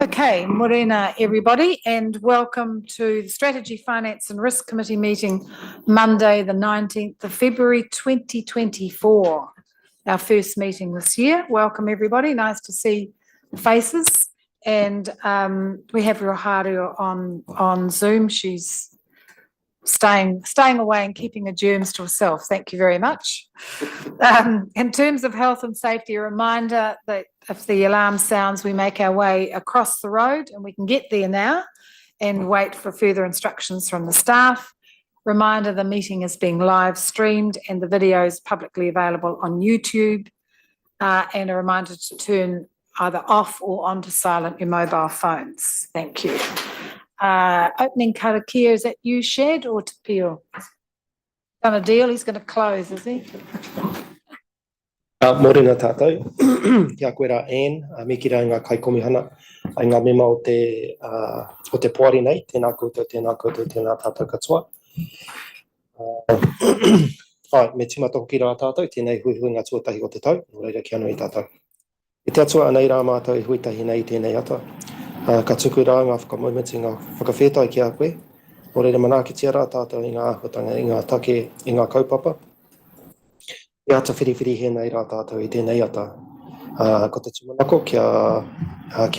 Okay, morena everybody, and welcome to the Strategy, Finance and Risk Committee meeting Monday the 19th of February 2024, our first meeting this year. Welcome everybody, nice to see faces, and we have Roharu on Zoom. She's staying away and keeping her germs to herself. Thank you very much. In terms of health and safety, a reminder that if the alarm sounds, we make our way across the road, and we can get there now and wait for further instructions from the staff. Reminder, the meeting is being live streamed and the video is publicly available on YouTube. And a reminder to turn either off or onto silent your mobile phones. Thank you. Opening karakia, is that you, Shed, or Te Pio? Done a deal, he's going to close, is he? Morena tātou, kia koe rā Anne, me ki rā ngā kaikomihana, ai ngā mema o te poari nei, tēnā koutou, tēnā tātou katoa. Me tīmata hoki rā tātou, tēnei hui ngā tuatahi o te tau, no reira kia nui tātou. E te atua anei rā mātou i huitahi nei tēnei ata. Ka tuku rā ngā whakamoimiti, ngā whakawhetai ki a koe, no reira manakitia rā tātou i ngā āhuatanga, i ngā take, i ngā kaupapa. E ata whiriwhiri he nei rā tātou i tēnei ata. Ko te tumanako kia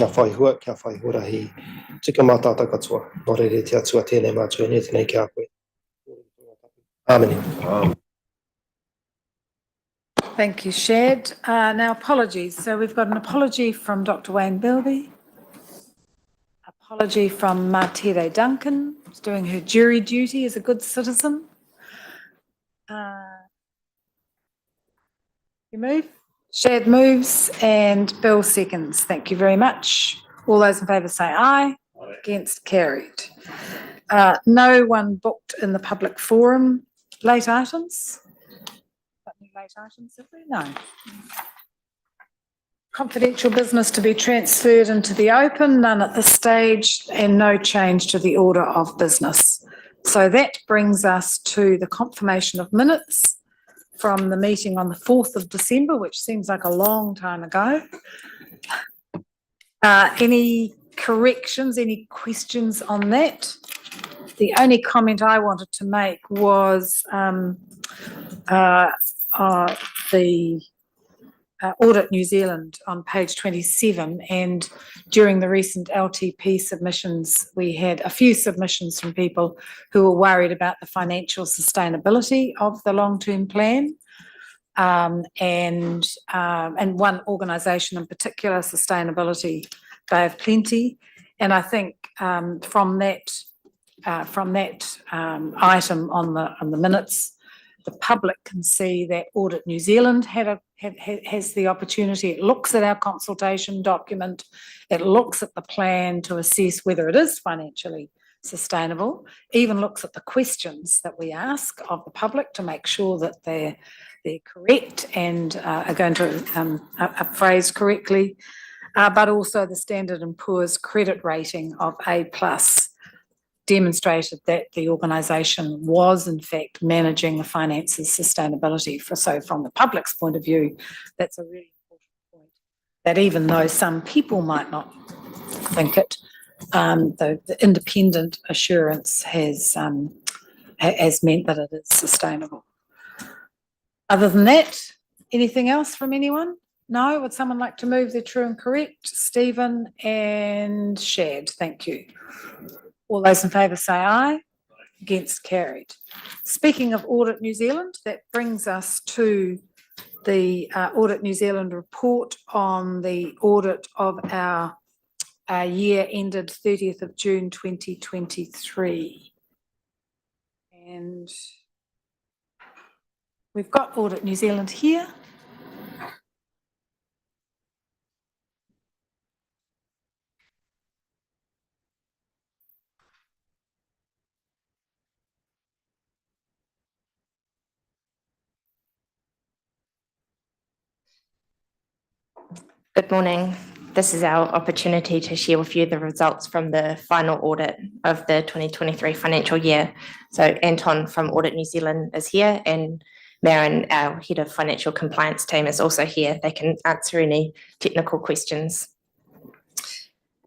whaihua, kia whaihurahi. Tika mā tātou katoa. Nō reire te atua tēnei mātua ne tēnei kia koe. Āmeni. Thank you, Shad. Now, apologies. So we've got an apology from Dr. Wayne Bilby. Apology from Martere Duncan, who's doing her jury duty as a good citizen. You move? Shad moves and Bill seconds. Thank you very much. All those in favour say aye. Aye. Against, carried. No one booked in the public forum. Late items? Got any late items, have we? No. Confidential business to be transferred into the open, none at this stage, and no change to the order of business. So that brings us to the confirmation of minutes from the meeting on the 4th of December, which seems like a long time ago. Any corrections, any questions on that? The only comment I wanted to make was the Audit New Zealand on page 27, and during the recent LTP submissions, we had a few submissions from people who were worried about the financial sustainability of the long-term plan, and one organisation in particular, Sustainability Bay of Plenty, and I think from that item on the minutes, the public can see that Audit New Zealand has the opportunity. It looks at our consultation document, it looks at the plan to assess whether it is financially sustainable, even looks at the questions that we ask of the public to make sure that they're correct and are going to are phrased correctly, but also the Standard & Poor's credit rating of A+ demonstrated that the organisation was in fact managing the finances sustainability. So from the public's point of view, that's a really important point, that even though some people might not think it, the independent assurance has meant that it is sustainable. Other than that, anything else from anyone? No? Would someone like to move the true and correct? Stephen and Shad, thank you. All those in favour say aye. Against, carried. Speaking of Audit New Zealand, that brings us to the Audit New Zealand report on the audit of our year ended 30th of June 2023. And we've got Audit New Zealand here. Good morning. This is our opportunity to share with you the results from the final audit of the 2023 financial year. So Anton from Audit New Zealand is here, and Maren, our Head of Financial Compliance team, is also here. They can answer any technical questions.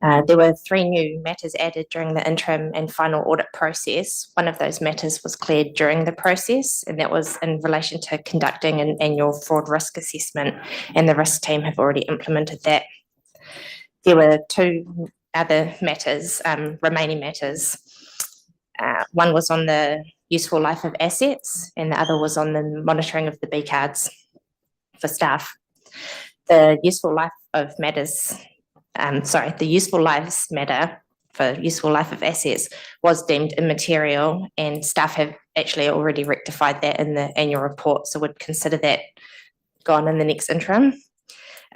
There were 3 new matters added during the interim and final audit process. One of those matters was cleared during the process, and that was in relation to conducting an annual fraud risk assessment, and the risk team have already implemented that. There were 2 other matters, remaining matters. One was on the useful life of assets, and the other was on the monitoring of the B cards for staff. The useful life of matters, the useful lives matter for useful life of assets was deemed immaterial, and staff have actually already rectified that in the annual report, so would consider that gone in the next interim.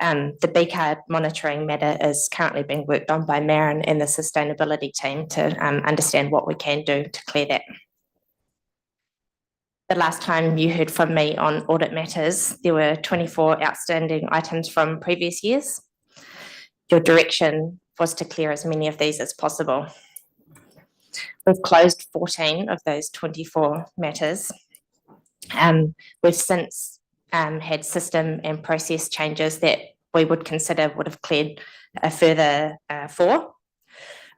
The B card monitoring matter is currently being worked on by Marin and the sustainability team to understand what we can do to clear that. The last time you heard from me on audit matters, there were 24 outstanding items from previous years. Your direction was to clear as many of these as possible. We've closed 14 of those 24 matters. We've since had system and process changes that we would consider would have cleared a further 4.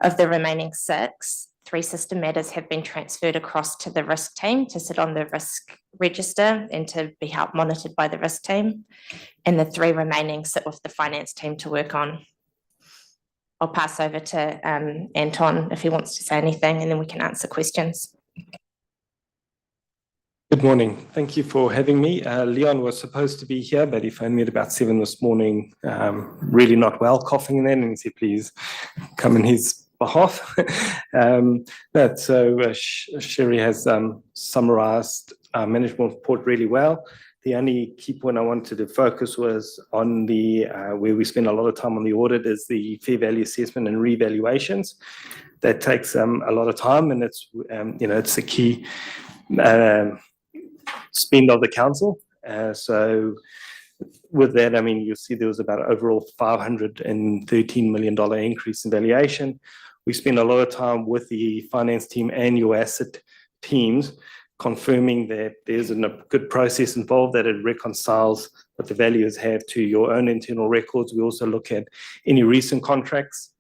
Of the remaining 6, 3 system matters have been transferred across to the risk team to sit on the risk register and to be helped monitored by the risk team. And the 3 remaining sit with the finance team to work on. I'll pass over to Anton if he wants to say anything, and then we can answer questions. Good morning. Thank you for having me. Leon was supposed to be here, but he phoned me at about 7 this morning, really not well, coughing and then, and he said, please come in his behalf. Sherry has summarised our management report really well. The only key point I wanted to focus was on the where we spend a lot of time on the audit is the fair value assessment and revaluations. That takes a lot of time, and it's it's a key spend of the council. So with that, I mean, you'll see there was about overall $513 million increase in valuation. We spend a lot of time with the finance team and your asset teams confirming that there's a good process involved, that it reconciles what the valuers have to your own internal records. We also look at any recent contracts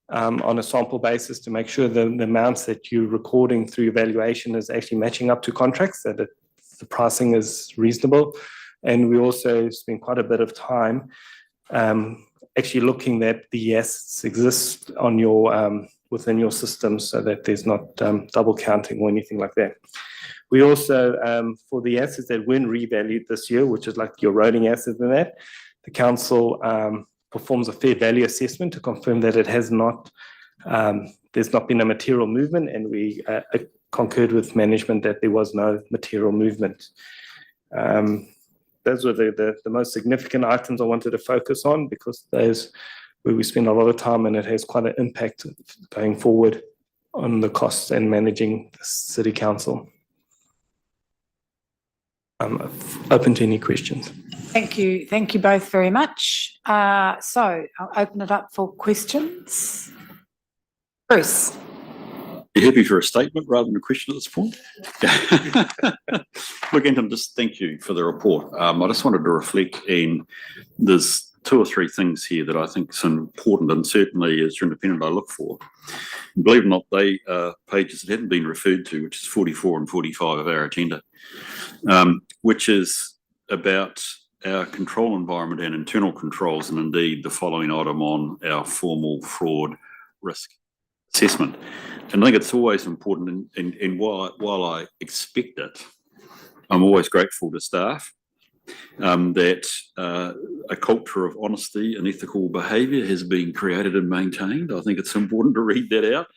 on a sample basis to make sure the amounts that you're recording through your valuation is actually matching up to contracts, that the pricing is reasonable. And we also spend quite a bit of time actually looking that the assets exist on your within your system so that there's not double counting or anything like that. We also, for the assets that weren't revalued this year, which is like your roading assets and that, the council performs a fair value assessment to confirm that it has not, there's not been a material movement, and we concurred with management that there was no material movement. Those were the most significant items I wanted to focus on, because those where we spend a lot of time, and it has quite an impact going forward on the costs and managing the city council. I'm open to any questions. Thank you both very much. So I'll open it up for questions. Bruce. You happy for a statement rather than a question at this point? Look, Anton, just thank you for the report. I just wanted to reflect, and there's 2 or 3 things here that I think is important, and certainly as your independent I look for. And believe it or not, they are pages that haven't been referred to, which is 44 and 45 of our agenda, which is about our control environment and internal controls, and indeed the following item on our formal fraud risk assessment. And I think it's always important, and while I expect it, I'm always grateful to staff that a culture of honesty and ethical behaviour has been created and maintained. I think it's important to read that out,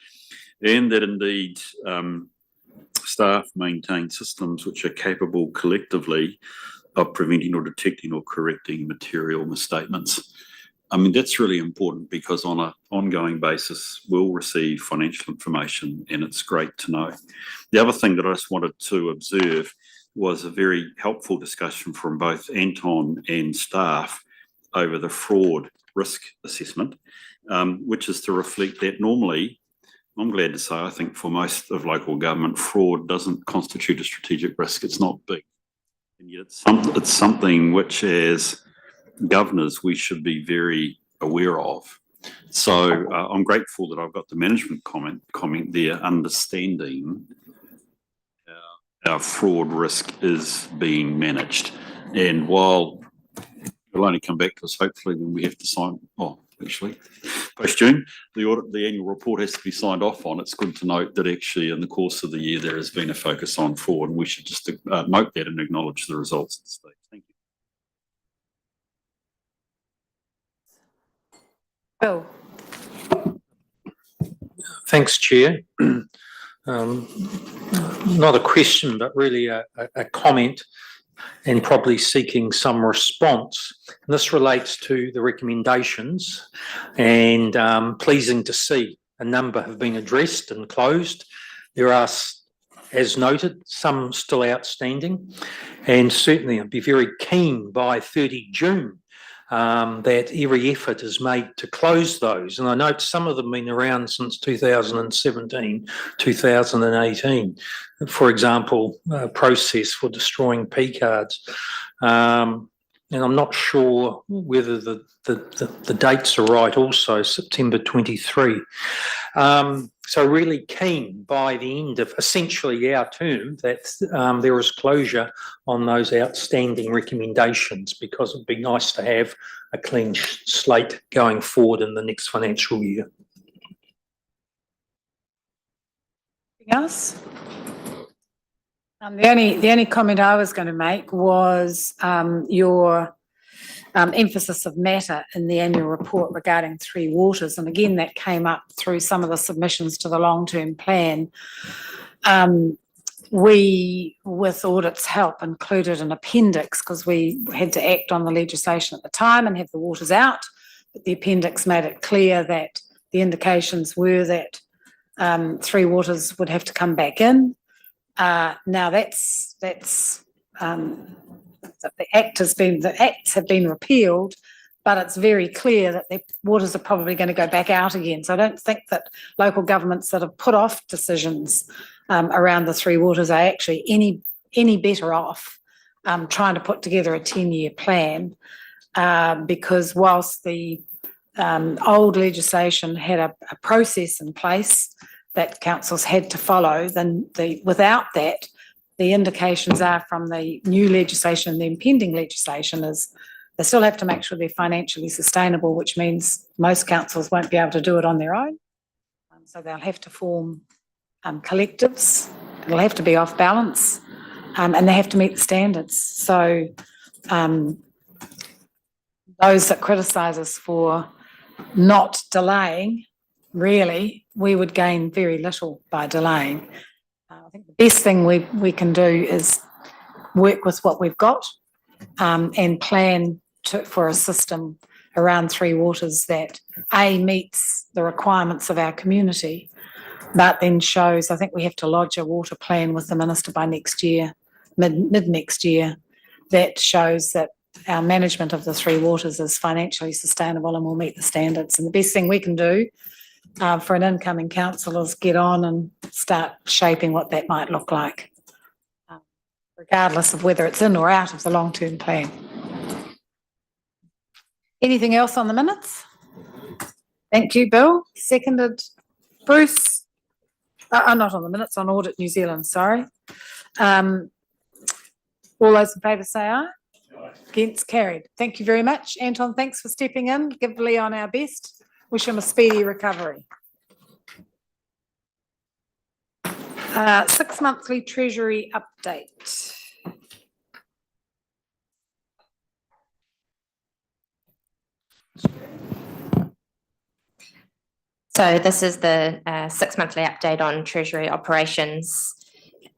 and that indeed staff maintain systems which are capable collectively of preventing or detecting or correcting material misstatements. I mean, that's really important, because on an ongoing basis, we'll receive financial information, and it's great to know. The other thing that I just wanted to observe was a very helpful discussion from both Anton and staff over the fraud risk assessment, which is to reflect that normally, I'm glad to say, I think for most of local government, fraud doesn't constitute a strategic risk. It's not big. And yet it's something which, as governors, we should be very aware of. So I'm grateful that I've got the management comment there, understanding our fraud risk is being managed. And while it'll only come back to us hopefully when we have to sign, actually, post-June, the annual report has to be signed off on. It's good to note that actually in the course of the year there has been a focus on fraud, and we should just note that and acknowledge the results at this stage. Thank you. Bill. Thanks, Chair. Not a question, but really a comment, and probably seeking some response. And this relates to the recommendations, and pleasing to see a number have been addressed and closed. There are, as noted, some still outstanding, and certainly I'd be very keen by 30 June that every effort is made to close those. And I note some of them have been around since 2017, 2018. For example, process for destroying P cards. And I'm not sure whether the dates are right also, September 23. So really keen by the end of essentially our term that there is closure on those outstanding recommendations, because it'd be nice to have a clean slate going forward in the next financial year. Anything else? The only comment I was going to make was your emphasis of matter in the annual report regarding Three Waters. And again, that came up through some of the submissions to the long-term plan. We, with audit's help, included an appendix because we had to act on the legislation at the time and have the waters out. But the appendix made it clear that the indications were that Three Waters would have to come back in. Now the acts have been repealed, but it's very clear that the waters are probably going to go back out again. So I don't think that local governments that have put off decisions around the Three Waters are actually any better off trying to put together a 10-year plan, because whilst the old legislation had a process in place that councils had to follow, then without that, the indications are from the new legislation, the impending legislation, is they still have to make sure they're financially sustainable, which means most councils won't be able to do it on their own. So they'll have to form collectives, it'll have to be off balance, and they have to meet the standards. So those that criticise us for not delaying, really, we would gain very little by delaying. I think the best thing we can do is work with what we've got and plan for a system around Three Waters that meets the requirements of our community, but then shows, I think we have to lodge a water plan with the Minister by next year, mid next year, that shows that our management of the Three Waters is financially sustainable and will meet the standards. And the best thing we can do for an incoming council is get on and start shaping what that might look like, regardless of whether it's in or out of the long-term plan. Anything else on the minutes? Thank you, Bill. Seconded, Bruce. Not on the minutes, on Audit New Zealand, sorry. All those in favour say aye. Aye. Against, carried. Thank you very much. Anton, thanks for stepping in. Give Leon our best. Wish him a speedy recovery. 6 monthly Treasury update. So this is the 6 monthly update on Treasury operations.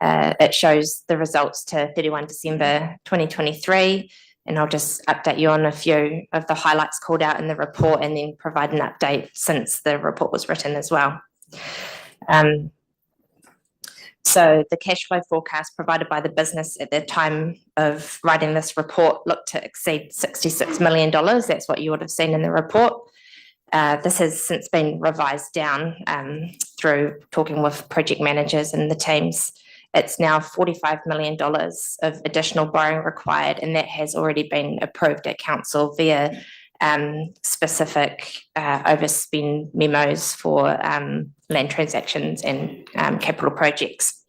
It shows the results to 31 December 2023, and I'll just update you on a few of the highlights called out in the report and then provide an update since the report was written as well. So the cash flow forecast provided by the business at the time of writing this report looked to exceed $66 million. That's what you would have seen in the report. This has since been revised down through talking with project managers and the teams. It's now $45 million of additional borrowing required, and that has already been approved at council via specific overspend memos for land transactions and capital projects.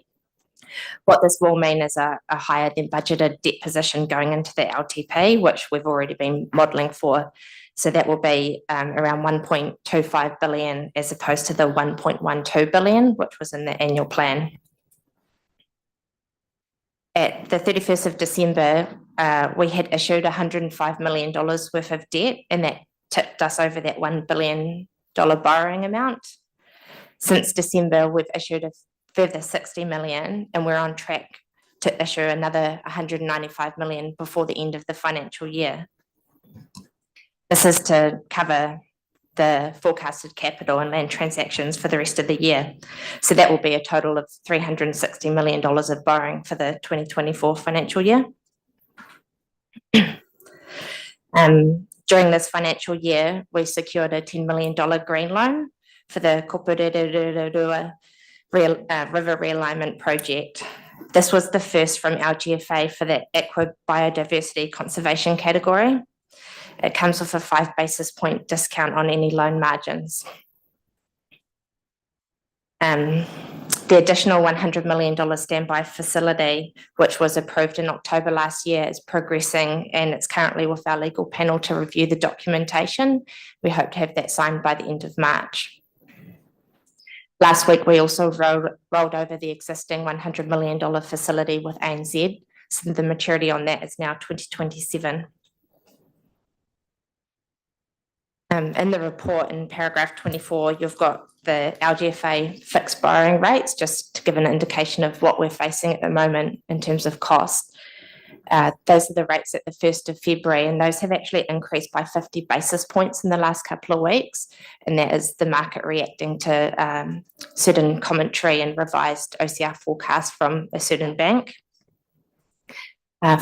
What this will mean is a higher than budgeted debt position going into the LTP, which we've already been modelling for. So that will be around 1.25 billion as opposed to the 1.12 billion, which was in the annual plan. At the 31st of December, we had issued $105 million worth of debt, and that tipped us over that $1 billion borrowing amount. Since December, we've issued a further 60 million, and we're on track to issue another 195 million before the end of the financial year. This is to cover the forecasted capital and land transactions for the rest of the year. So that will be a total of $360 million of borrowing for the 2024 financial year. During this financial year, we secured a $10 million green loan for the Kopurerua River Realignment Project. This was the first from our GFA for the aqua biodiversity conservation category. It comes with a 5 basis point discount on any loan margins. The additional $100 million standby facility, which was approved in October last year, is progressing, and it's currently with our legal panel to review the documentation. We hope to have that signed by the end of March. Last week, we also rolled over the existing $100 million facility with ANZ, so the maturity on that is now 2027. In the report in paragraph 24, you've got the LGFA fixed borrowing rates, just to give an indication of what we're facing at the moment in terms of cost. Those are the rates at the 1st of February, and those have actually increased by 50 basis points in the last couple of weeks. And that is the market reacting to certain commentary and revised OCR forecasts from a certain bank.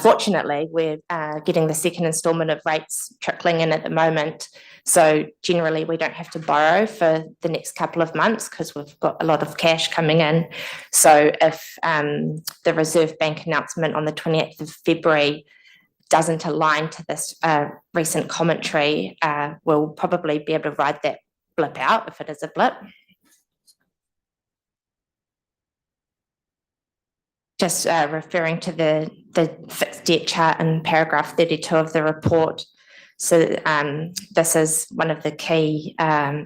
Fortunately, we're getting the second instalment of rates trickling in at the moment. So generally, we don't have to borrow for the next couple of months because we've got a lot of cash coming in. So if the Reserve Bank announcement on the 28th of February doesn't align to this recent commentary, we'll probably be able to ride that blip out if it is a blip. Just referring to the fixed debt chart in paragraph 32 of the report. So this is one of the key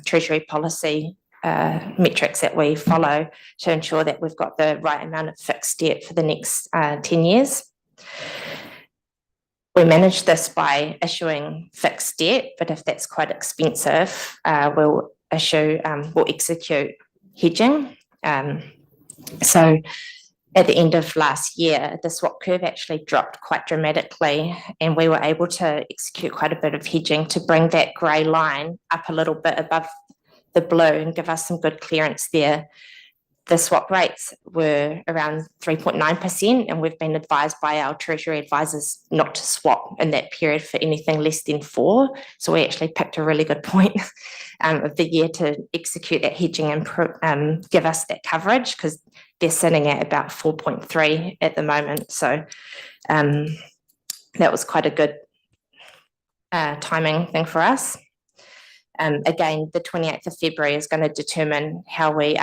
Treasury policy metrics that we follow to ensure that we've got the right amount of fixed debt for the next 10 years. We manage this by issuing fixed debt, but if that's quite expensive, we'll execute hedging. So at the end of last year, the swap curve actually dropped quite dramatically, and we were able to execute quite a bit of hedging to bring that grey line up a little bit above the blue and give us some good clearance there. The swap rates were around 3.9%, and we've been advised by our Treasury advisors not to swap in that period for anything less than 4%. So we actually picked a really good point of the year to execute that hedging and give us that coverage, because they're sitting at about 4.3 at the moment. So that was quite a good timing thing for us. Again, the 28th of February is going to determine how we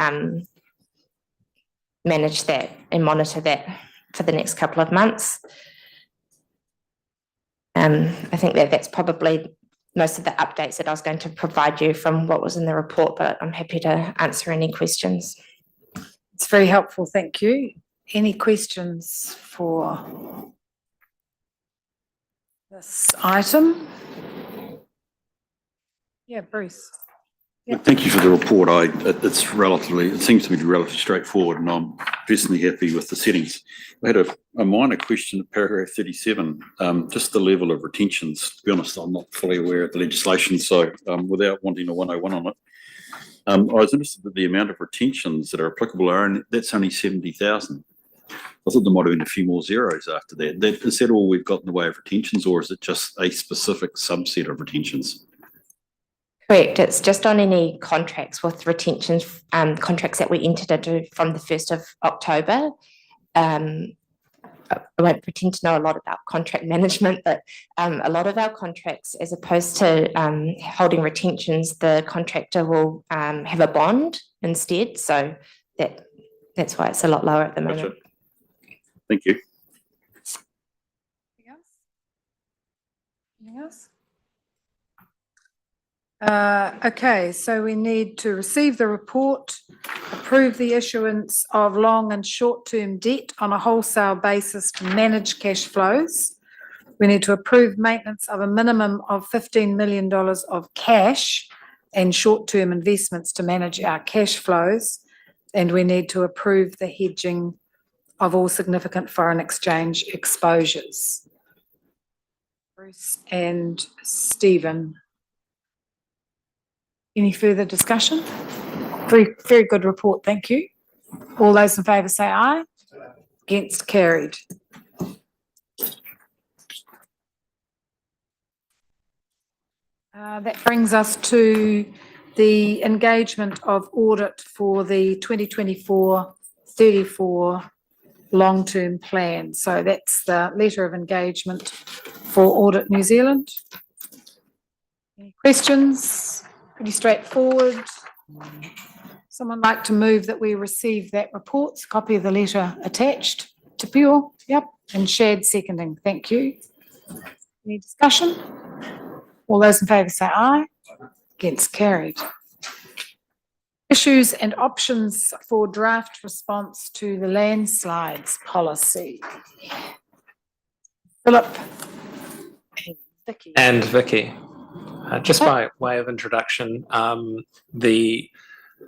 manage that and monitor that for the next couple of months. I think that's probably most of the updates that I was going to provide you from what was in the report, but I'm happy to answer any questions. It's very helpful, thank you. Any questions for this item? Yeah, Bruce. Yep. Thank you for the report. It seems to be relatively straightforward, and I'm personally happy with the settings. I had a minor question at paragraph 37, just the level of retentions. To be honest, I'm not fully aware of the legislation, so without wanting a 101 on it, I was interested that the amount of retentions that are applicable that's only 70,000. I thought there might have been a few more zeros after that. Is that all we've got in the way of retentions, or is it just a specific subset of retentions? Correct. It's just on any contracts with retentions, contracts that we entered into from the 1st of October. I won't pretend to know a lot about contract management, but a lot of our contracts, as opposed to holding retentions, the contractor will have a bond instead. So that's why it's a lot lower at the moment. Gotcha. Thank you. Anything else? Anything else? Okay, so we need to receive the report, approve the issuance of long and short-term debt on a wholesale basis to manage cash flows. We need to approve maintenance of a minimum of $15 million of cash and short-term investments to manage our cash flows. And we need to approve the hedging of all significant foreign exchange exposures. Bruce and Stephen. Any further discussion? Very, very good report, thank you. All those in favour say aye. Against, carried. That brings us to the engagement of audit for the 2024-34 long-term plan. So that's the letter of engagement for Audit New Zealand. Any questions? Pretty straightforward. Someone like to move that we receive that report, copy of the letter attached to Pure? Yep. And Shad seconding. Thank you. Any discussion? All those in favour say aye. Against, carried. Issues and options for draft response to the landslides policy. Philip and Vicky. And Vicky. Just by way of introduction, the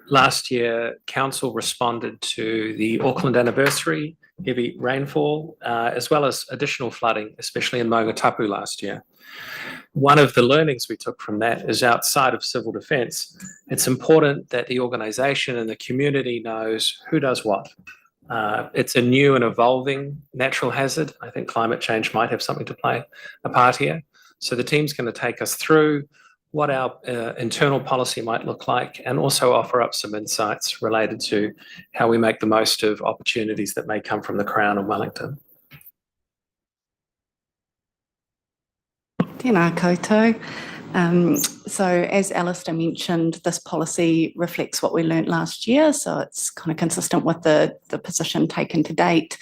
last year council responded to the Auckland anniversary, heavy rainfall, as well as additional flooding, especially in Maungatapu last year. One of the learnings we took from that is outside of civil defence, it's important that the organisation and the community knows who does what. It's a new and evolving natural hazard. I think climate change might have something to play a part here. So the team's going to take us through what our internal policy might look like and also offer up some insights related to how we make the most of opportunities that may come from the Crown and Wellington. Tēnā koutou. So as Alistair mentioned, this policy reflects what we learnt last year, so it's kind of consistent with the position taken to date.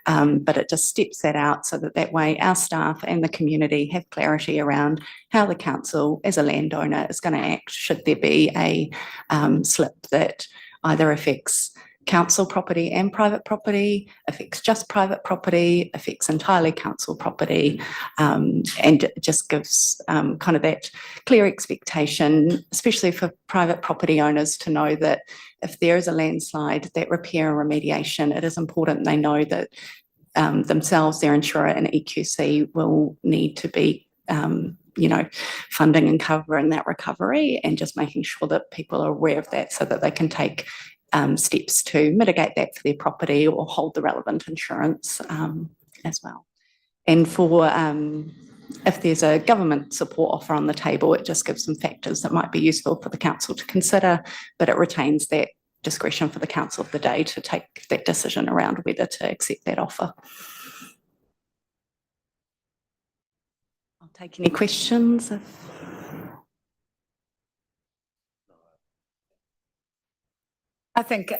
But it just steps that out so that way our staff and the community have clarity around how the council as a landowner is going to act should there be a slip that either affects council property and private property, affects just private property, affects entirely council property, and it just gives kind of that clear expectation, especially for private property owners, to know that if there is a landslide, that repair and remediation, it is important they know that themselves, their insurer and EQC will need to be funding and covering that recovery, and just making sure that people are aware of that so that they can take steps to mitigate that for their property or hold the relevant insurance as well. And for if there's a government support offer on the table, it just gives some factors that might be useful for the council to consider, but it retains that discretion for the council of the day to take that decision around whether to accept that offer. I'll take any questions. I think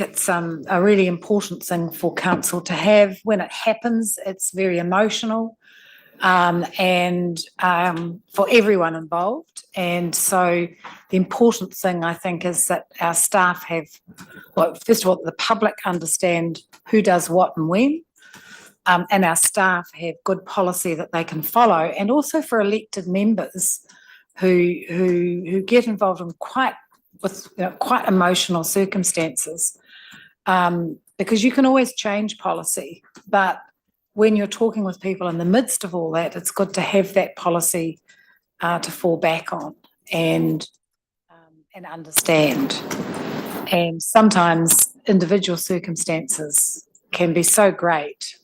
it's a really important thing for council to have. When it happens, it's very emotional and for everyone involved. And so the important thing, I think, is that our staff have, well, first of all, the public understand who does what and when, and our staff have good policy that they can follow, and also for elected members who get involved in quite emotional circumstances, because you can always change policy, but when you're talking with people in the midst of all that, it's good to have that policy to fall back on and understand. And sometimes individual circumstances can be so great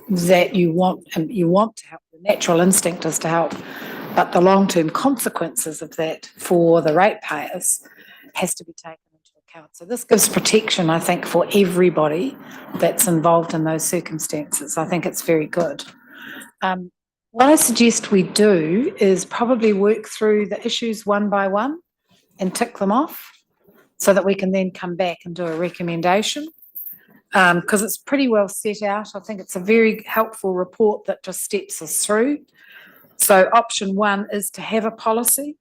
that you want to help. The natural instinct is to help, but the long-term consequences of that for the ratepayers has to be taken into council. This gives protection, I think, for everybody that's involved in those circumstances. I think it's very good. What I suggest we do is probably work through the issues one by one and tick them off so that we can then come back and do a recommendation. Because it's pretty well set out. I think it's a very helpful report that just steps us through. So option 1 is to have a policy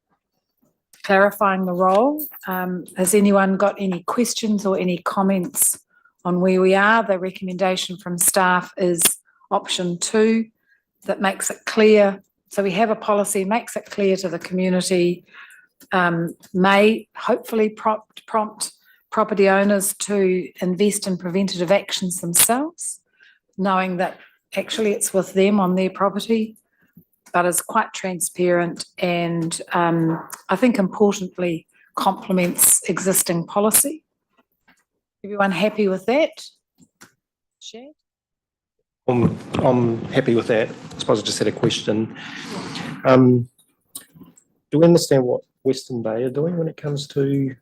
clarifying the role. Has anyone got any questions or any comments on where we are? The recommendation from staff is option 2, that makes it clear. So we have a policy, makes it clear to the community, may hopefully prompt property owners to invest in preventative actions themselves, knowing that actually it's with them on their property, but is quite transparent and I think importantly complements existing policy. Everyone happy with that? Shad? I'm happy with that. I suppose I just had a question. Do we understand what Western Bay are doing when it comes to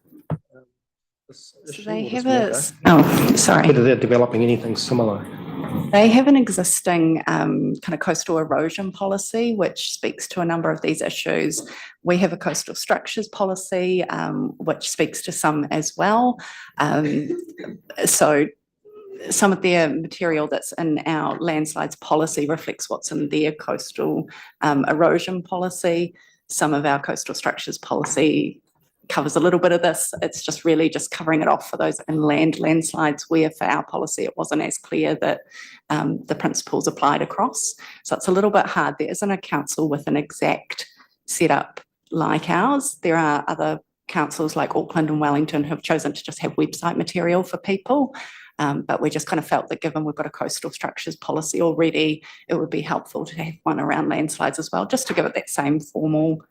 this So issue they or this have matter? sorry. Whether they're developing anything similar? They have an existing kind of coastal erosion policy, which speaks to a number of these issues. We have a coastal structures policy, which speaks to some as well. So some of their material that's in our landslides policy reflects what's in their coastal erosion policy. Some of our coastal structures policy covers a little bit of this. It's just really just covering it off for those inland landslides where for our policy it wasn't as clear that the principles applied across. So it's a little bit hard. There isn't a council with an exact setup like ours. There are other councils like Auckland and Wellington who have chosen to just have website material for people. But we just kind of felt that given we've got a coastal structures policy already, it would be helpful to have one around landslides as well, just to give it that same formal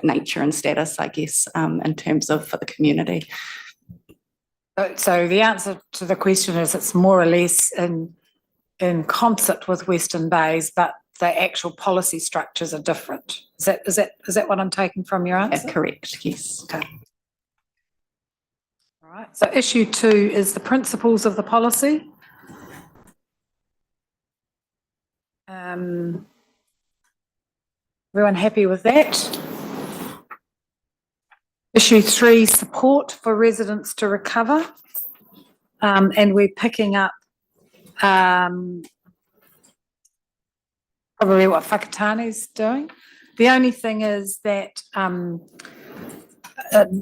nature and status, I guess, in terms of for the community. So the answer to the question is it's more or less in concert with Western Bays, but the actual policy structures are different. Is that what I'm taking from your answer? Correct, yes. Okay. All right. So issue 2 is the principles of the policy. Everyone happy with that? Issue 3, support for residents to recover. And we're picking up probably what Whakatane's doing. The only thing is that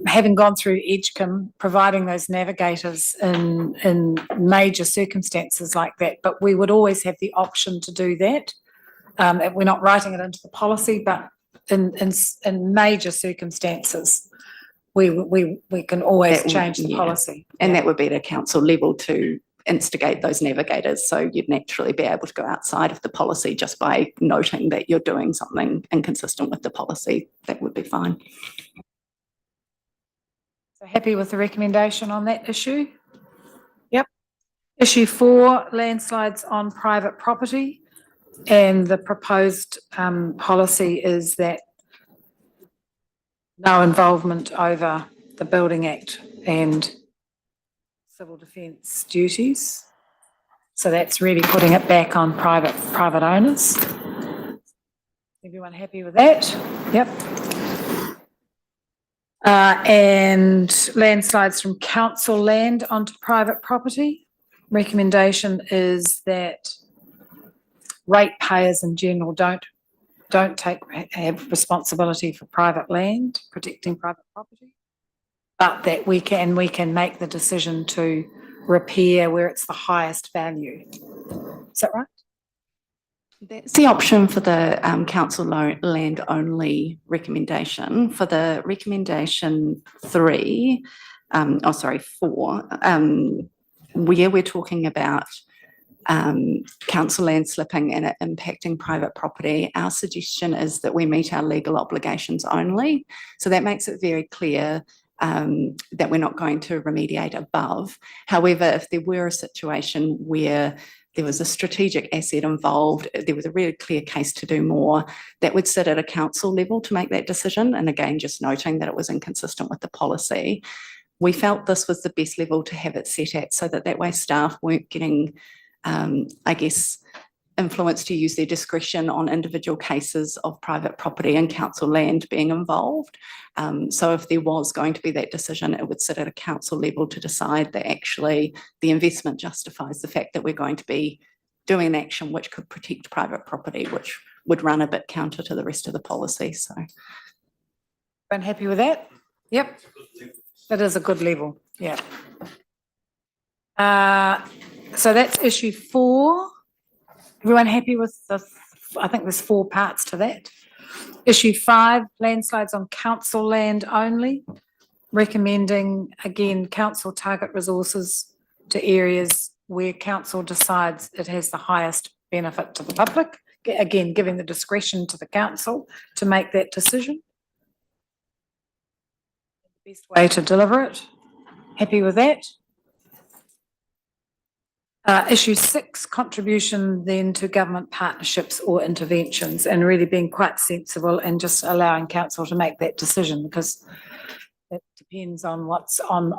having gone through Edgecombe, providing those navigators in major circumstances like that, but we would always have the option to do that. We're not writing it into the policy, but in major circumstances, we can always change the policy. And that would be at a council level to instigate those navigators. So you'd naturally be able to go outside of the policy just by noting that you're doing something inconsistent with the policy. That would be fine. So happy with the recommendation on that issue? Yep. Issue 4, landslides on private property. And the proposed policy is that no involvement over the Building Act and civil defence duties. So that's really putting it back on private owners. Everyone happy with that? Yep. And landslides from council land onto private property. Recommendation is that ratepayers in general don't have responsibility for private land, protecting private property, but that we can make the decision to repair where it's the highest value. Is that right? That's the option for the council land only recommendation. For the recommendation 4, where we're talking about council land slipping and it impacting private property, our suggestion is that we meet our legal obligations only. So that makes it very clear that we're not going to remediate above. However, if there were a situation where there was a strategic asset involved, there was a really clear case to do more, that would sit at a council level to make that decision. And again, just noting that it was inconsistent with the policy. we felt this was the best level to have it set at, so that way staff weren't getting, I guess, influence to use their discretion on individual cases of private property and council land being involved. So if there was going to be that decision, it would sit at a council level to decide that actually the investment justifies the fact that we're going to be doing an action which could protect private property, which would run a bit counter to the rest of the policy. So. Everyone happy with that? Yep. That is a good level, yeah. So that's issue 4. Everyone happy with I think there's 4 parts to that. Issue 5, landslides on council land only. Recommending, again, council target resources to areas where council decides it has the highest benefit to the public. Again, giving the discretion to the council to make that decision. The best way to deliver it. Happy with that? Issue 6, contribution then to government partnerships or interventions, and really being quite sensible and just allowing council to make that decision, because it depends on what's on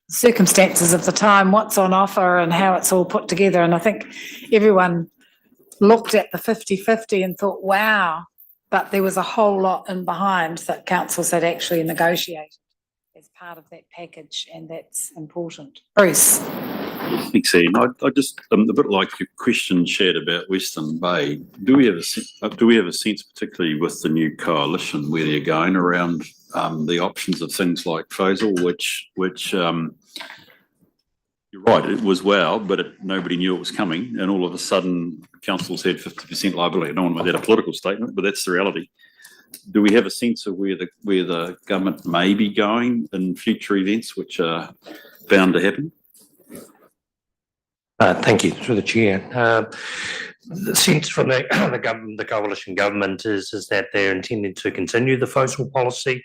circumstances of the time, what's on offer and how it's all put together. And I think everyone looked at the 50-50 and thought, wow, but there was a whole lot in behind that councils had actually negotiated as part of that package, and that's important. Bruce. Thanks, Ian. I just, a bit like your question shared about Western Bay, do we have a sense, particularly with the new coalition, where they're going around the options of things like FOSL, which you're right, it was wow, but nobody knew it was coming, and all of a sudden councils had 50% liability. I don't want to make that a political statement, but that's the reality. Do we have a sense of where the government may be going in future events which are bound to happen? Thank you, through the chair. The sense from the coalition government is that they're intending to continue the FOSL policy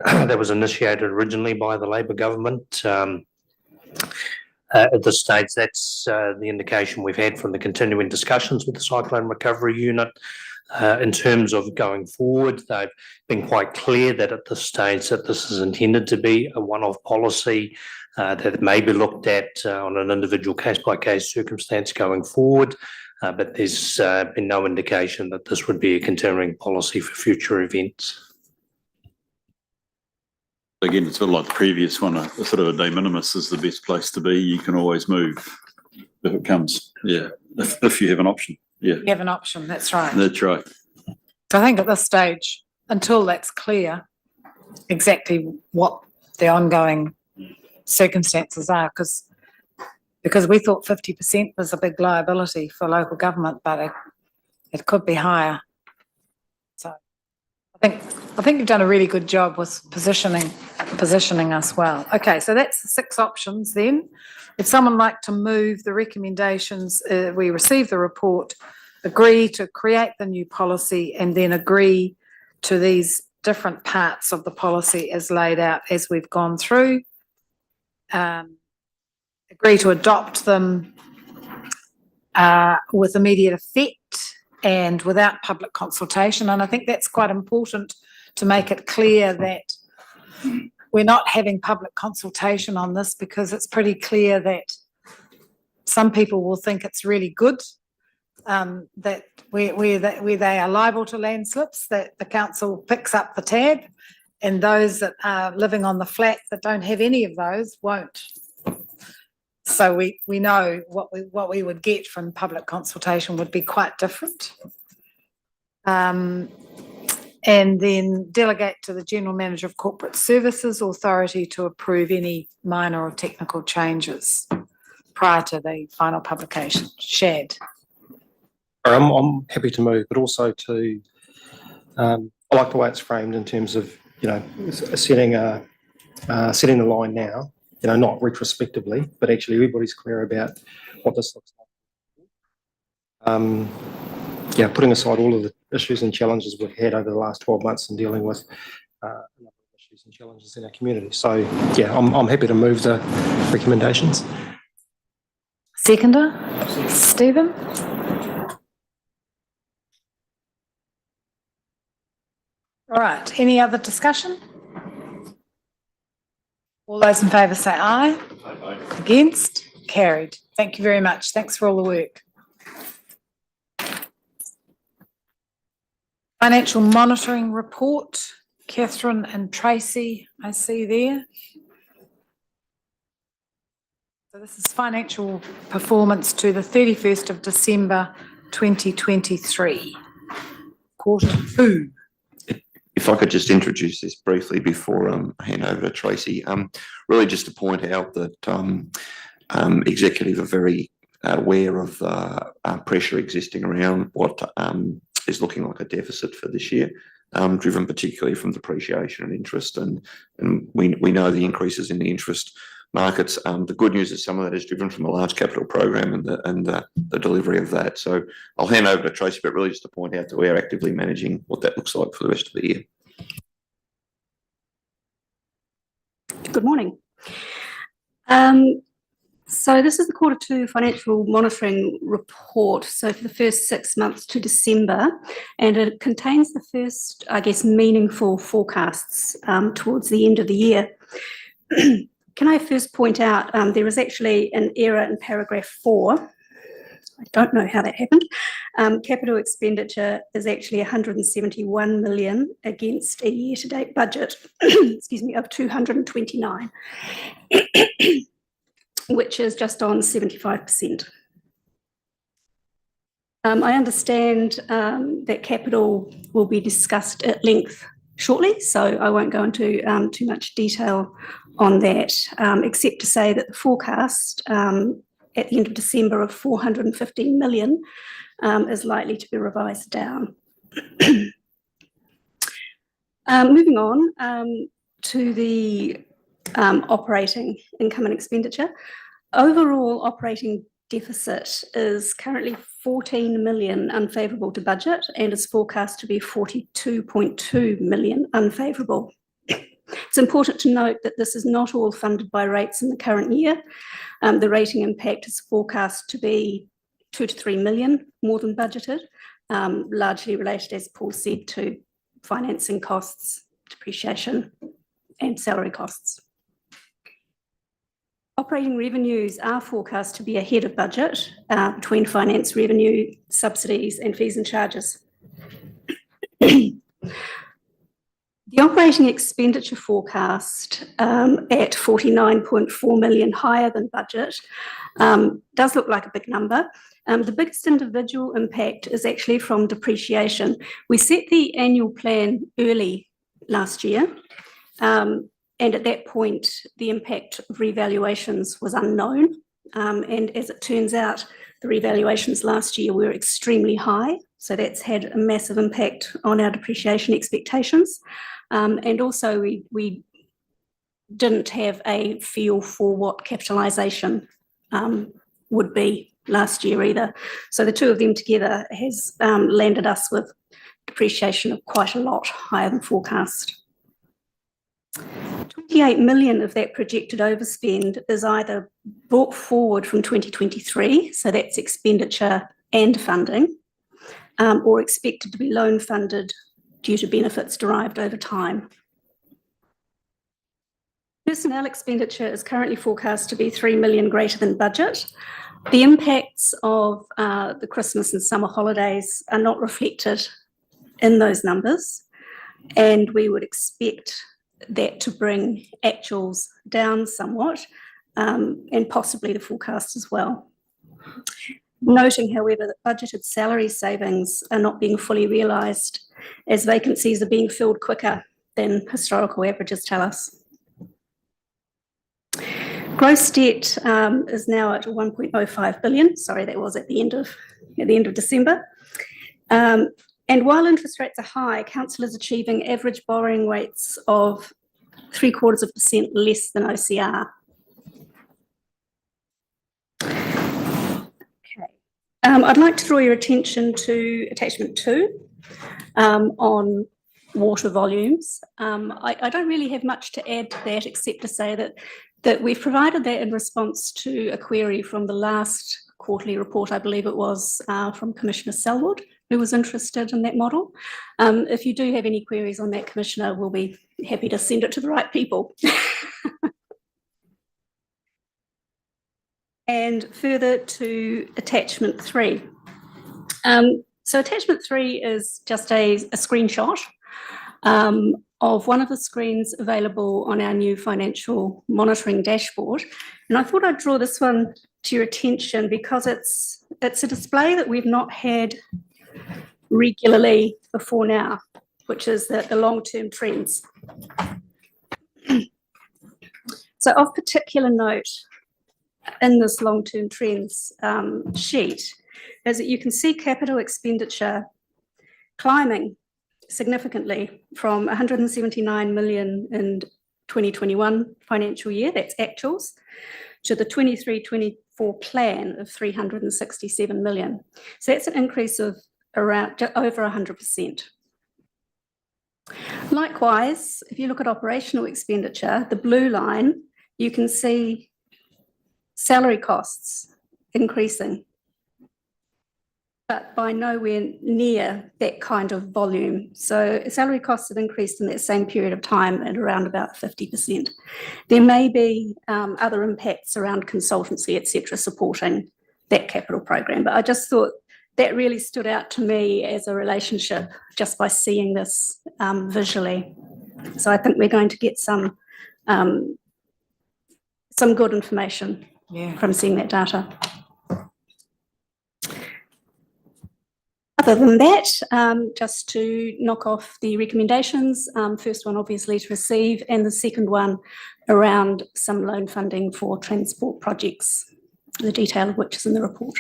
that was initiated originally by the Labor government. At this stage, that's the indication we've had from the continuing discussions with the Cyclone Recovery Unit. In terms of going forward, they've been quite clear that at this stage that this is intended to be a one-off policy that may be looked at on an individual case-by-case circumstance going forward, but there's been no indication that this would be a continuing policy for future events. Again, it's sort of like the previous one, a sort of a de minimis is the best place to be. You can always move if it comes, yeah, if you have an option. Yeah. You have an option, that's right. That's right. So I think at this stage, until that's clear exactly what the ongoing circumstances are, because we thought 50% was a big liability for local government, but it could be higher. So I think you've done a really good job with positioning us well. Okay, so that's the 6 options then. If someone like to move the recommendations, we receive the report, agree to create the new policy, and then agree to these different parts of the policy as laid out as we've gone through. Agree to adopt them with immediate effect and without public consultation. And I think that's quite important to make it clear that we're not having public consultation on this, because it's pretty clear that some people will think it's really good that where they are liable to landslips, that the council picks up the tab, and those that are living on the flat that don't have any of those won't. So we know what we would get from public consultation would be quite different. And then delegate to the General Manager of Corporate Services authority to approve any minor or technical changes prior to the final publication. Shad. I'm happy to move, but also to, I like the way it's framed in terms of, setting the line now, not retrospectively, but actually everybody's clear about what this looks like. Putting aside all of the issues and challenges we've had over the last 12 months and dealing with a number of issues and challenges in our community. So, I'm happy to move the recommendations. Seconder, Stephen? All right, any other discussion? All those in favour say aye. Against? Carried. Thank you very much. Thanks for all the work. Financial monitoring report, Catherine and Tracy, I see there. So this is financial performance to the 31st of December 2023. Quarter 2. If I could just introduce this briefly before I hand over to Tracy, really just to point out that executive are very aware of pressure existing around what is looking like a deficit for this year, driven particularly from depreciation and interest, and we know the increases in the interest markets. The good news is some of that is driven from a large capital program and the delivery of that. So I'll hand over to Tracy, but really just to point out that we are actively managing what that looks like for the rest of the year. Good morning. So this is the quarter 2 financial monitoring report. So for the first 6 months to December, and it contains the first, I guess, meaningful forecasts towards the end of the year. Can I first point out there is actually an error in paragraph 4. I don't know how that happened. Capital expenditure is actually 171 million against a year-to-date budget, excuse me, of 229, which is just on 75%. I understand that capital will be discussed at length shortly, so I won't go into too much detail on that, except to say that the forecast at the end of December of 415 million is likely to be revised down. Moving on to the operating income and expenditure. Overall operating deficit is currently 14 million unfavourable to budget and is forecast to be 42.2 million unfavourable. It's important to note that this is not all funded by rates in the current year. The rating impact is forecast to be 2 to 3 million more than budgeted, largely related, as Paul said, to financing costs, depreciation and salary costs. Operating revenues are forecast to be ahead of budget between finance revenue, subsidies and fees and charges. The operating expenditure forecast at 49.4 million higher than budget does look like a big number. The biggest individual impact is actually from depreciation. We set the annual plan early last year, and at that point, the impact of revaluations was unknown. And as it turns out, the revaluations last year were extremely high. So that's had a massive impact on our depreciation expectations. And also we didn't have a feel for what capitalisation would be last year either. So the two of them together has landed us with depreciation of quite a lot higher than forecast. 28 million of that projected overspend is either brought forward from 2023, so that's expenditure and funding, or expected to be loan funded due to benefits derived over time. Personnel expenditure is currently forecast to be 3 million greater than budget. The impacts of the Christmas and summer holidays are not reflected in those numbers, and we would expect that to bring actuals down somewhat, and possibly the forecast as well. Noting, however, that budgeted salary savings are not being fully realised as vacancies are being filled quicker than historical averages tell us. Gross debt is now at 1.05 billion. Sorry, that was at the end of December. And while interest rates are high, council is achieving average borrowing rates of 0.75% less than OCR. Okay. I'd like to draw your attention to attachment 2 on water volumes. I don't really have much to add to that except to say that we've provided that in response to a query from the last quarterly report, I believe it was from Commissioner Selwood, who was interested in that model. If you do have any queries on that, Commissioner, we'll be happy to send it to the right people. and further to attachment 3. So attachment 3 is just a screenshot of one of the screens available on our new financial monitoring dashboard. And I thought I'd draw this one to your attention because it's a display that we've not had regularly before now, which is the long-term trends. So of particular note in this long-term trends sheet is that you can see capital expenditure climbing significantly from 179 million in 2021 financial year, that's actuals, to the 23-24 plan of 367 million. So that's an increase of around over 100%. Likewise, if you look at operational expenditure, the blue line, you can see salary costs increasing, but by nowhere near that kind of volume. So salary costs have increased in that same period of time at around about 50%. There may be other impacts around consultancy, et cetera, supporting that capital program, but I just thought that really stood out to me as a relationship just by seeing this visually. So I think we're going to get some good information from seeing that data. Other than that, just to knock off the recommendations, first one obviously to receive, and the second one around some loan funding for transport projects, the detail of which is in the report.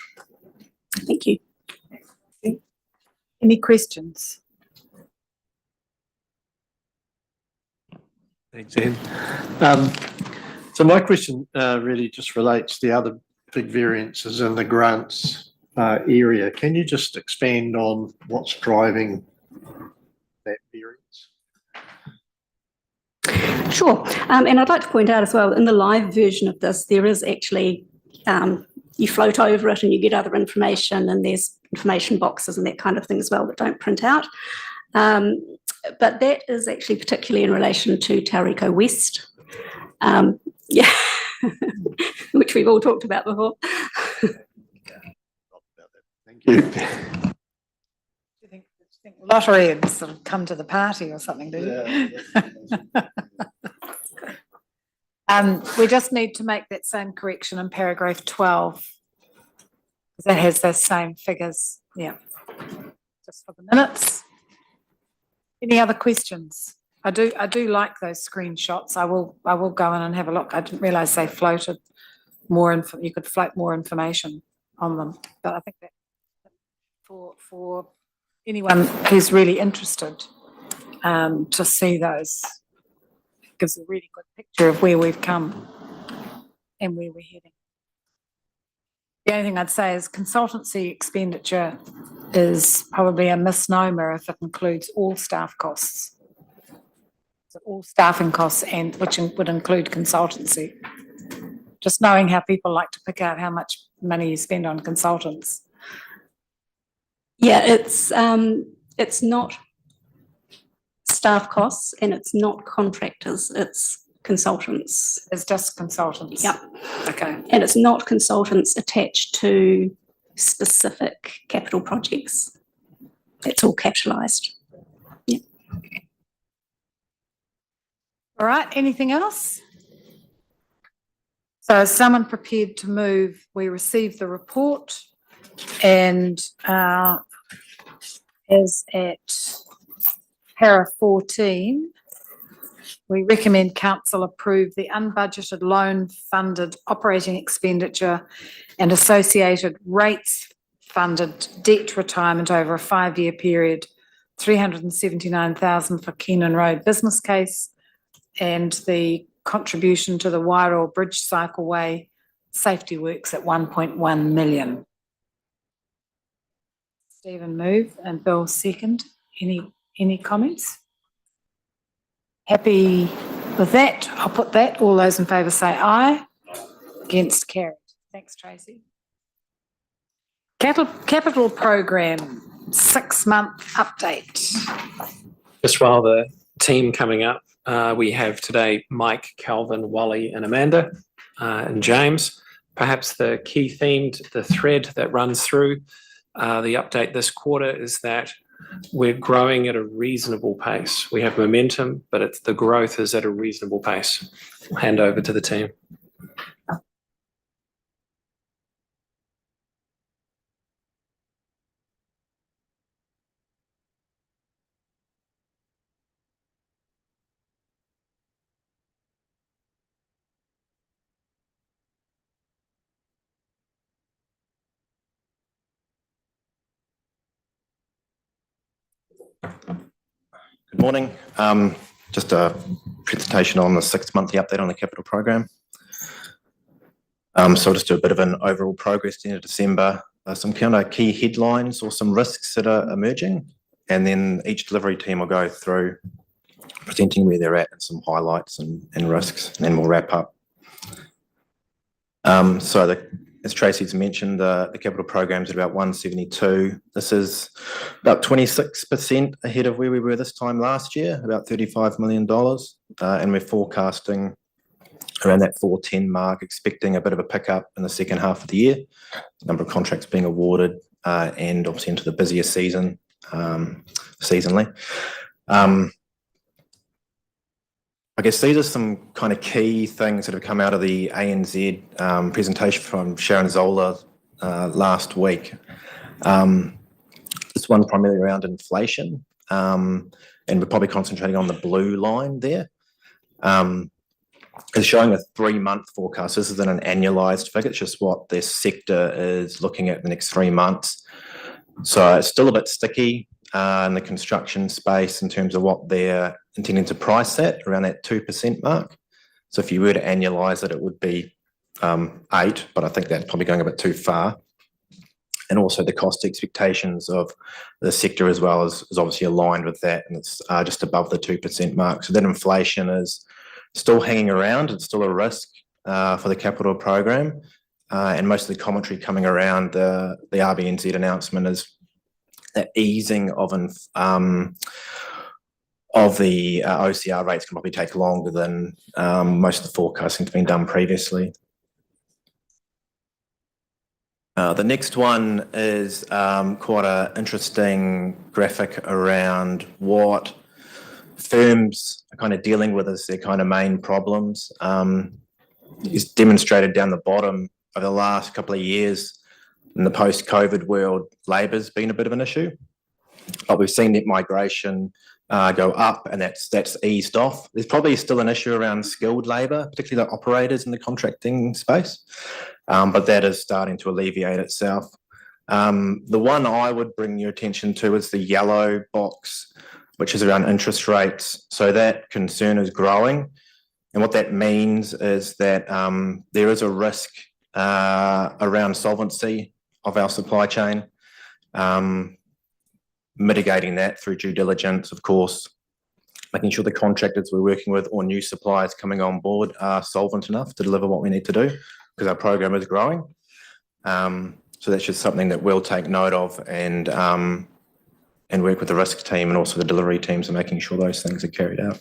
Thank you. Any questions? Thanks, Anne. So my question really just relates to the other big variances in the grants area. Can you just expand on what's driving that variance? Sure. And I'd like to point out as well, in the live version of this, there is actually, you float over it and you get other information, and there's information boxes and that kind of thing as well that don't print out. But that is actually particularly in relation to Tauranga West, which we've all talked about before. Thank you. Do you think lottery had sort of come to the party or something, do you? We just need to make that same correction in paragraph 12, because that has those same figures. Yeah. Just for the minutes. Any other questions? I do like those screenshots. I will go in and have a look. I didn't realise they floated more you could float more information on them. But I think that for anyone who's really interested to see those, gives a really good picture of where we've come and where we're heading. The only thing I'd say is consultancy expenditure is probably a misnomer if it includes all staff costs. So all staffing costs, and which would include consultancy. Just knowing how people like to pick out how much money you spend on consultants. Yeah, it's not staff costs and it's not contractors, it's consultants. It's just consultants. Yep. Okay. And it's not consultants attached to specific capital projects. It's all capitalised. Yeah. All right, anything else? So is someone prepared to move? We received the report, and as at para 14, we recommend council approve the unbudgeted loan funded operating expenditure and associated rates funded debt retirement over a 5-year period, 379,000 for Keenan Road business case, and the contribution to the Wairoa Bridge Cycleway safety works at 1.1 million. Stephen move and Bill second. Any comments? Happy with that? I'll put that. All those in favour say aye. Against, carried. Thanks, Tracy. Capital program 6-month update. Just while the team coming up, we have today Mike, Calvin, Wally and Amanda and James. perhaps the key theme, the thread that runs through the update this quarter is that we're growing at a reasonable pace. We have momentum, but the growth is at a reasonable pace. I'll hand over to the team. Good morning. Just a presentation on the 6-monthly update on the capital program. So I'll just do a bit of an overall progress at the end of December, some kind of key headlines or some risks that are emerging, and then each delivery team will go through presenting where they're at and some highlights and risks, and then we'll wrap up. As Tracy's mentioned, the capital program's at about 172. This is about 26% ahead of where we were this time last year, about $35 million. And we're forecasting around that 410 mark, expecting a bit of a pickup in the second half of the year. Number of contracts being awarded, and obviously into the busier season, seasonally. I guess these are some kind of key things that have come out of the ANZ presentation from Sharon Zola last week. This one primarily around inflation, and we're probably concentrating on the blue line there. It's showing a 3-month forecast. This isn't an annualized figure, it's just what this sector is looking at the next 3 months. So it's still a bit sticky in the construction space in terms of what they're intending to price at, around that 2% mark. So if you were to annualize it, it would be 8, but I think that's probably going a bit too far. And also the cost expectations of the sector as well is obviously aligned with that, and it's just above the 2% mark. So that inflation is still hanging around. It's still a risk for the capital program. And most of the commentary coming around the RBNZ announcement is that easing of the OCR rates can probably take longer than most of the forecasting has been done previously. The next one is quite an interesting graphic around what firms are kind of dealing with as their kind of main problems. It's demonstrated down the bottom over the last couple of years. In the post-COVID world, labour's been a bit of an issue, but we've seen net migration go up, and that's eased off. There's probably still an issue around skilled labour, particularly the operators in the contracting space, but that is starting to alleviate itself. The one I would bring your attention to is the yellow box, which is around interest rates. So that concern is growing, and what that means is that there is a risk around solvency of our supply chain, mitigating that through due diligence, of course, making sure the contractors we're working with or new suppliers coming on board are solvent enough to deliver what we need to do, because our program is growing. So that's just something that we'll take note of and work with the risk team and also the delivery teams in making sure those things are carried out.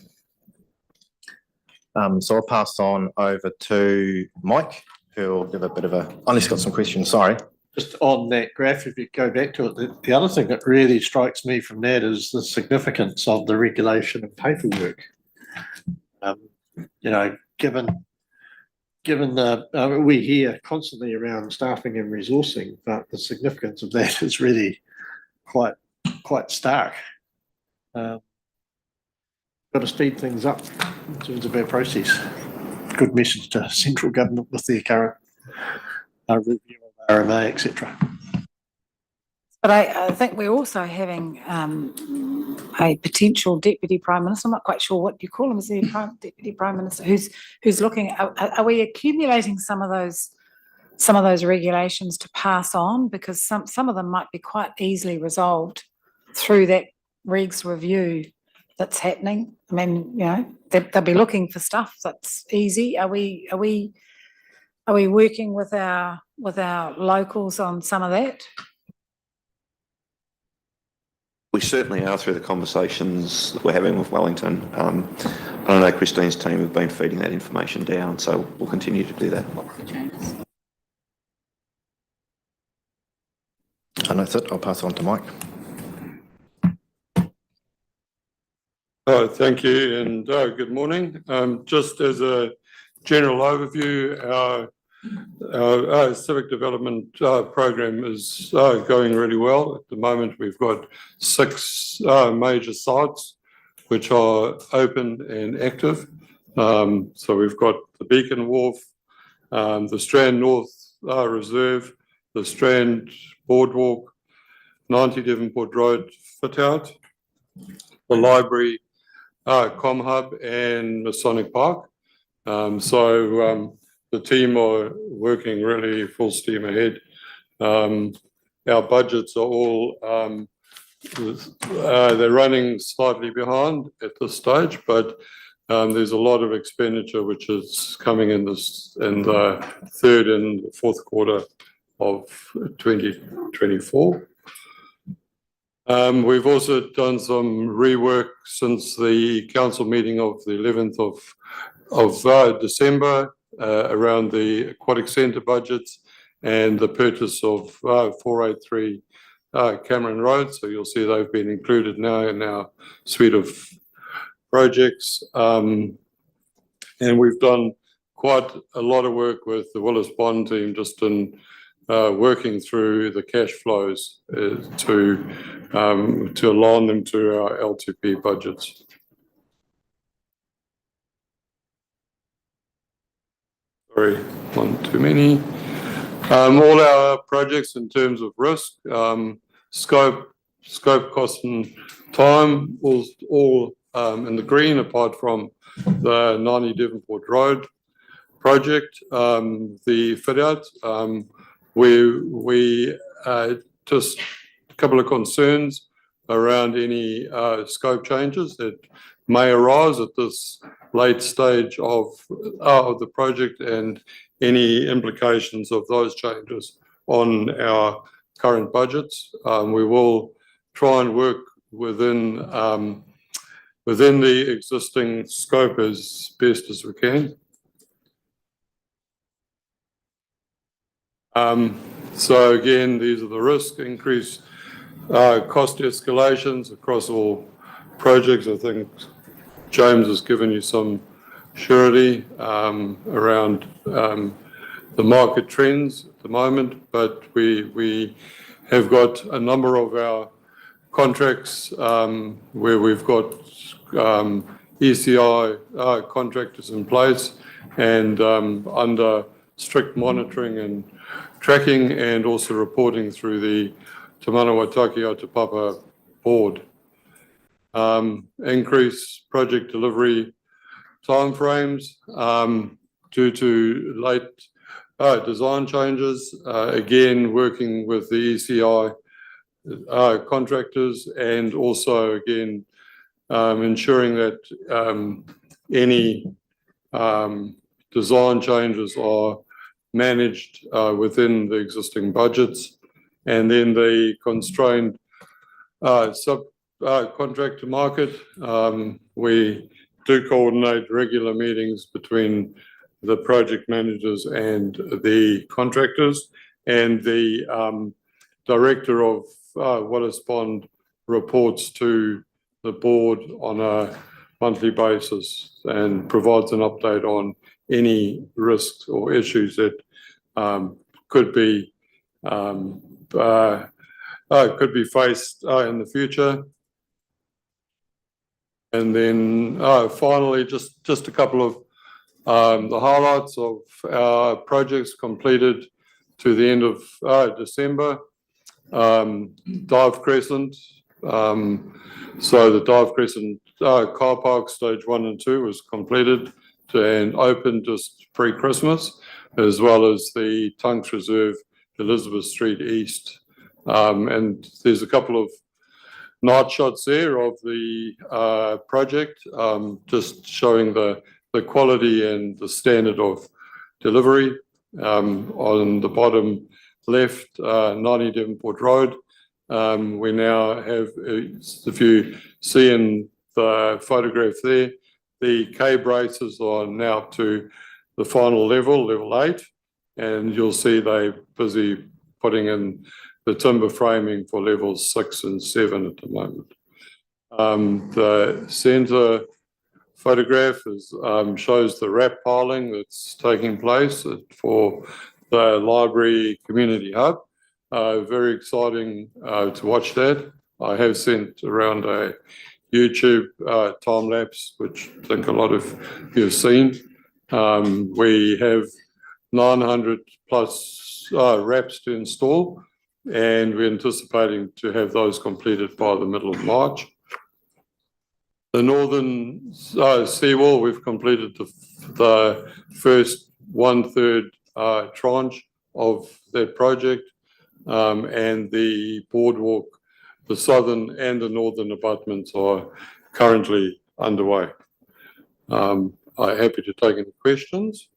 So I'll pass on over to Mike, who'll give a bit of unless you've got some questions, sorry. Just on that graph, if you go back to it, the other thing that really strikes me from that is the significance of the regulation and paperwork. Given the we hear constantly around staffing and resourcing, but the significance of that is really quite stark. Got to speed things up in terms of our process. Good message to central government with their current review of RMA, etc. But I think we're also having a potential deputy prime minister. I'm not quite sure what you call him. Is he a deputy prime minister who's looking? Are we accumulating some of those regulations to pass on, because some of them might be quite easily resolved through that regs review that's happening? I mean, they'll be looking for stuff that's easy. Are we working with our locals on some of that? We certainly are through the conversations that we're having with Wellington. I know Christine's team have been feeding that information down, so we'll continue to do that. And that's it. I'll pass on to Mike. Thank you and good morning. Just as a general overview, our civic development program is going really well. At the moment, we've got 6 major sites which are open and active. So we've got the Beacon Wharf, the Strand North Reserve, the Strand Boardwalk, 90 Devonport Road fit out, the library, Com Hub and Masonic Park. The team are working really full steam ahead. Our budgets are all, they're running slightly behind at this stage, but there's a lot of expenditure which is coming in the third and fourth quarter of 2024. We've also done some rework since the council meeting of the 11th of December around the aquatic centre budgets and the purchase of 483 Cameron Road. So you'll see they've been included now in our suite of projects. And we've done quite a lot of work with the Willis Bond team just in working through the cash flows to align them to our L2P budgets. Sorry, one too many. All our projects in terms of risk, scope, cost and time was all in the green apart from the 90 Devonport Road project, the fit out. We just a couple of concerns around any scope changes that may arise at this late stage of the project and any implications of those changes on our current budgets. We will try and work within the existing scope as best as we can. So again, these are the risk increase, cost escalations across all projects. I think James has given you some surety around the market trends at the moment, but we have got a number of our contracts where we've got ECI contractors in place and under strict monitoring and tracking and also reporting through the Te Manawa Taki o Te Papa board. Increase project delivery timeframes due to late design changes, again working with the ECI contractors and also again ensuring that any design changes are managed within the existing budgets, and then the constrained contractor market. We do coordinate regular meetings between the project managers and the contractors, and the director of Willis Bond reports to the board on a monthly basis and provides an update on any risks or issues that could be faced in the future. And then finally, just a couple of the highlights of our projects completed to the end of December. Dive Crescent. So the Dive Crescent car park stage 1 and 2 was completed and opened just pre-Christmas, as well as the Tunks Reserve, Elizabeth Street East. And there's a couple of night shots there of the project, just showing the quality and the standard of delivery. On the bottom left, 90 Devonport Road. We now have, if you see in the photograph there, the K braces are now to the final level 8, and you'll see they're busy putting in the timber framing for levels 6 and 7 at the moment. The centre photograph shows the wrap piling that's taking place for the library community hub. Very exciting to watch that. I have sent around a YouTube time lapse, which I think a lot of you have seen. We have 900 plus wraps to install, and we're anticipating to have those completed by the middle of March. The northern seawall, we've completed the first 1/3 tranche of that project, and the boardwalk, the southern and the northern abutments are currently underway. I'm happy to take any questions.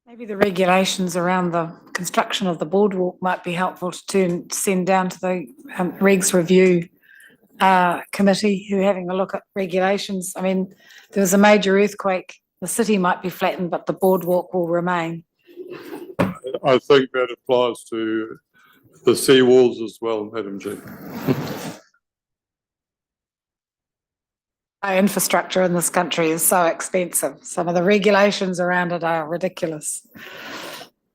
Maybe the regulations around the construction of the boardwalk might be helpful to send down to the regs review committee who are having a look at regulations. I mean, there was a major earthquake, the city might be flattened, but the boardwalk will remain. I think that applies to the seawalls as well, Madam Chair. Our infrastructure in this country is so expensive. Some of the regulations around it are ridiculous.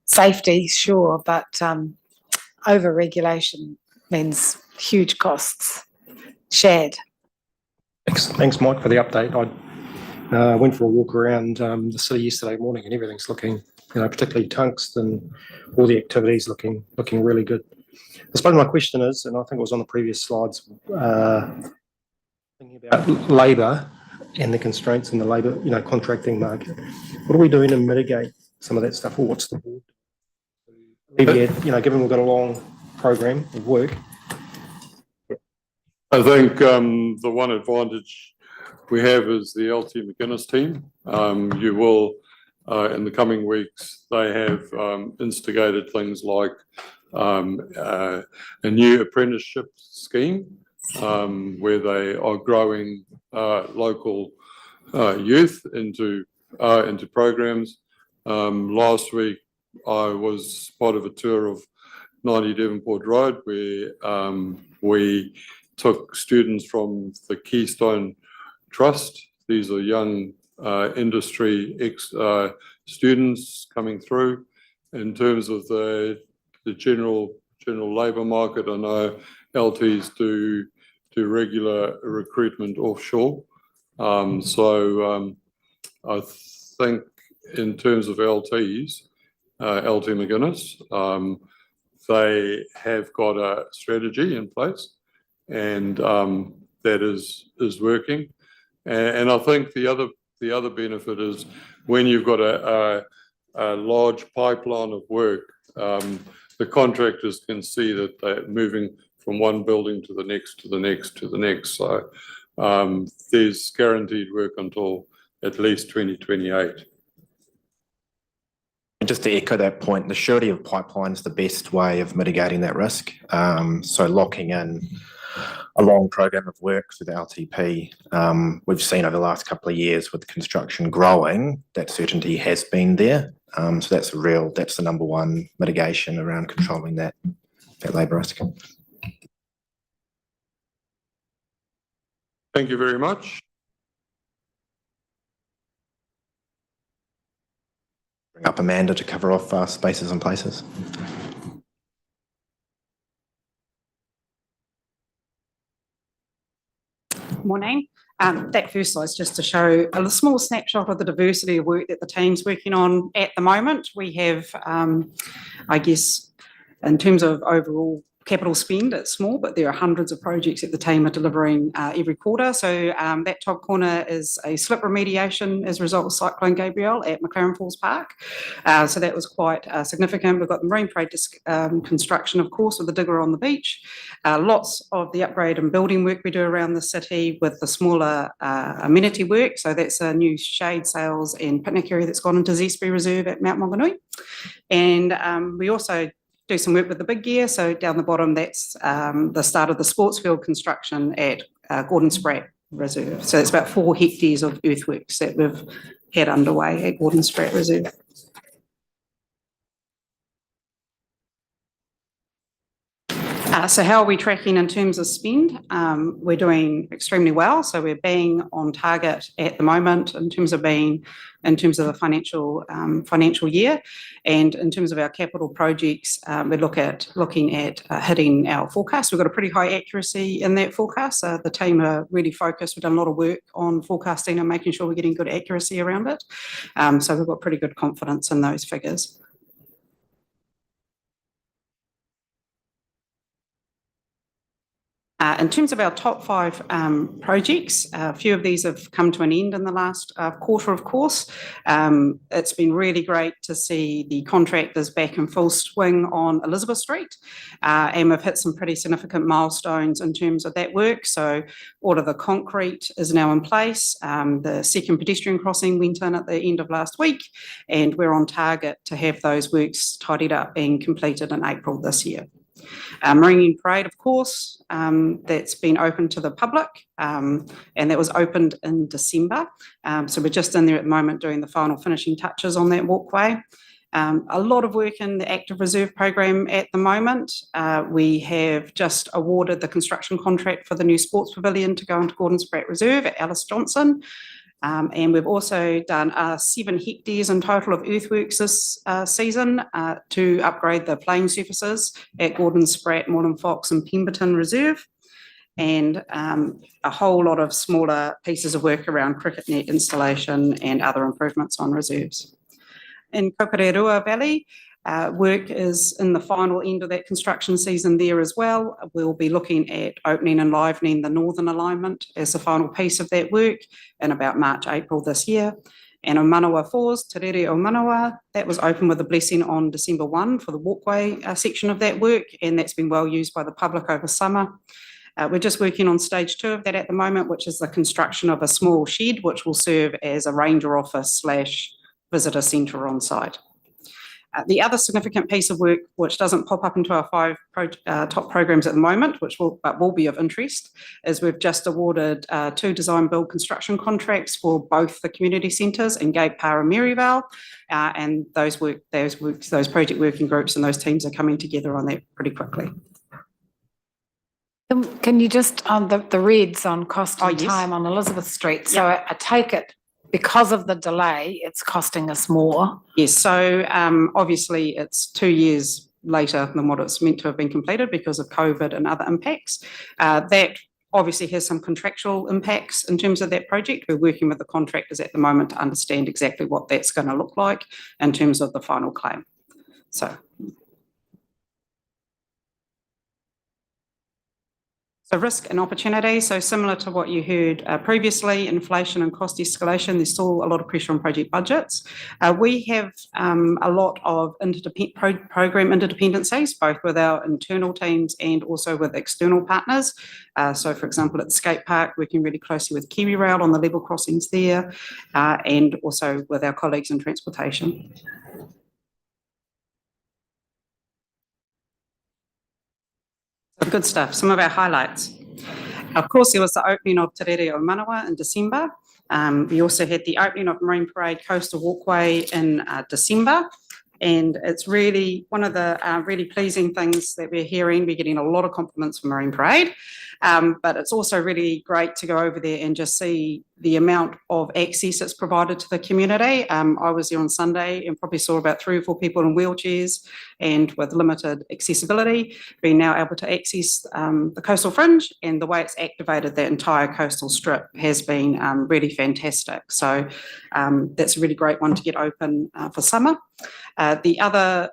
Safety, sure, but over-regulation means huge costs. Shad. Thanks, Mike, for the update. I went for a walk around the city yesterday morning, and everything's looking, particularly tungsten, all the activities looking really good. I suppose my question is, and I think it was on the previous slides, thinking about labour and the constraints in the labour, contracting market. What are we doing to mitigate some of that stuff, or what's the board? Given we've got a long program of work. I think the one advantage we have is the LT McGuinness team. You will, in the coming weeks, they have instigated things like a new apprenticeship scheme where they are growing local youth into programs. Last week, I was part of a tour of 90 Devonport Road where we took students from the Keystone Trust. These are young industry students coming through. In terms of the general labour market, I know LTs do regular recruitment offshore. So I think in terms of LTs, LT McGuinness, they have got a strategy in place, and that is working. And I think the other benefit is when you've got a large pipeline of work, the contractors can see that they're moving from one building to the next, to the next, to the next. So there's guaranteed work until at least 2028. Just to echo that point, the surety of pipeline is the best way of mitigating that risk. So locking in a long program of work through the LTP, we've seen over the last couple of years with construction growing, that certainty has been there. So that's the number one mitigation around controlling that labour risk. Thank you very much. Bring up Amanda to cover off spaces and places. Morning. That first slide is just to show a small snapshot of the diversity of work that the team's working on at the moment. We have, I guess, in terms of overall capital spend, it's small, but there are hundreds of projects that the team are delivering every quarter. So that top corner is a slip remediation as a result of Cyclone Gabrielle at McLaren Falls Park. So that was quite significant. We've got the marine parade construction, of course, with the digger on the beach. Lots of the upgrade and building work we do around the city with the smaller amenity work. So that's a new shade sails and picnic area that's gone into Zespri Reserve at Mount Maunganui. And we also do some work with the big gear. So down the bottom, that's the start of the sports field construction at Gordon Spratt Reserve. So it's about 4 hectares of earthworks that we've had underway at Gordon Spratt Reserve. So how are we tracking in terms of spend? We're doing extremely well. So we're being on target at the moment in terms of the financial year. And in terms of our capital projects, we're looking at hitting our forecast. We've got a pretty high accuracy in that forecast. The team are really focused. We've done a lot of work on forecasting and making sure we're getting good accuracy around it. So we've got pretty good confidence in those figures. In terms of our top 5 projects, a few of these have come to an end in the last quarter, of course. It's been really great to see the contractors back in full swing on Elizabeth Street, and we've hit some pretty significant milestones in terms of that work. So all of the concrete is now in place. The second pedestrian crossing went in at the end of last week, and we're on target to have those works tidied up and completed in April this year. Marine Parade, of course, that's been open to the public, and that was opened in December. So we're just in there at the moment doing the final finishing touches on that walkway. A lot of work in the active reserve program at the moment. We have just awarded the construction contract for the new sports pavilion to go into Gordon Spratt Reserve at Alice Johnson. And we've also done 7 hectares in total of earthworks this season to upgrade the playing surfaces at Gordon Spratt, Moreland Fox and Pemberton Reserve, and a whole lot of smaller pieces of work around cricket net installation and other improvements on reserves. In Kokorerua Valley, work is in the final end of that construction season there as well. We'll be looking at opening and livening the northern alignment as the final piece of that work in about March, April this year. And on Manawa Falls, Te Rere o Manawa, that was open with a blessing on December 1 for the walkway section of that work, and that's been well used by the public over summer. We're just working on stage 2 of that at the moment, which is the construction of a small shed, which will serve as a ranger office / visitor centre on site. The other significant piece of work, which doesn't pop up into our 5 top programs at the moment, but will be of interest, is we've just awarded 2 design build construction contracts for both the community centres in Gate Parr and Maryvale, and those project working groups and those teams are coming together on that pretty quickly. Can you just, on the reds on cost and yes. time on Elizabeth Street, so I take it because of the delay, it's costing us more? Yes, so obviously it's 2 years later than what it's meant to have been completed because of COVID and other impacts. That obviously has some contractual impacts in terms of that project. We're working with the contractors at the moment to understand exactly what that's going to look like in terms of the final claim. So risk and opportunity, so similar to what you heard previously, inflation and cost escalation, there's still a lot of pressure on project budgets. We have a lot of program interdependencies, both with our internal teams and also with external partners. So for example, at the skate park, working really closely with KiwiRail on the level crossings there, and also with our colleagues in transportation. Good stuff. Some of our highlights. Of course, there was the opening of Te Rere o Manawa in December. We also had the opening of Marine Parade Coastal Walkway in December. And it's really one of the really pleasing things that we're hearing. We're getting a lot of compliments from Marine Parade, but it's also really great to go over there and just see the amount of access it's provided to the community. I was there on Sunday and probably saw about 3 or 4 people in wheelchairs and with limited accessibility being now able to access the coastal fringe, and the way it's activated that entire coastal strip has been really fantastic. So that's a really great one to get open for summer. The other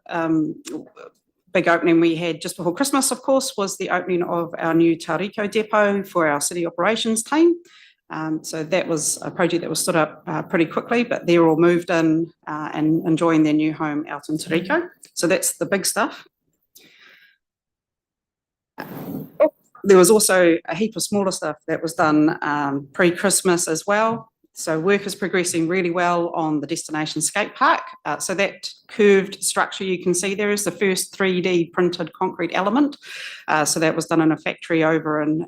big opening we had just before Christmas, of course, was the opening of our new Tauranga depot for our city operations team. So that was a project that was stood up pretty quickly, but they're all moved in and enjoying their new home out in Tauranga. So that's the big stuff. There was also a heap of smaller stuff that was done pre-Christmas as well. So work is progressing really well on the destination skate park. So that curved structure you can see there is the first 3D printed concrete element. So that was done in a factory over in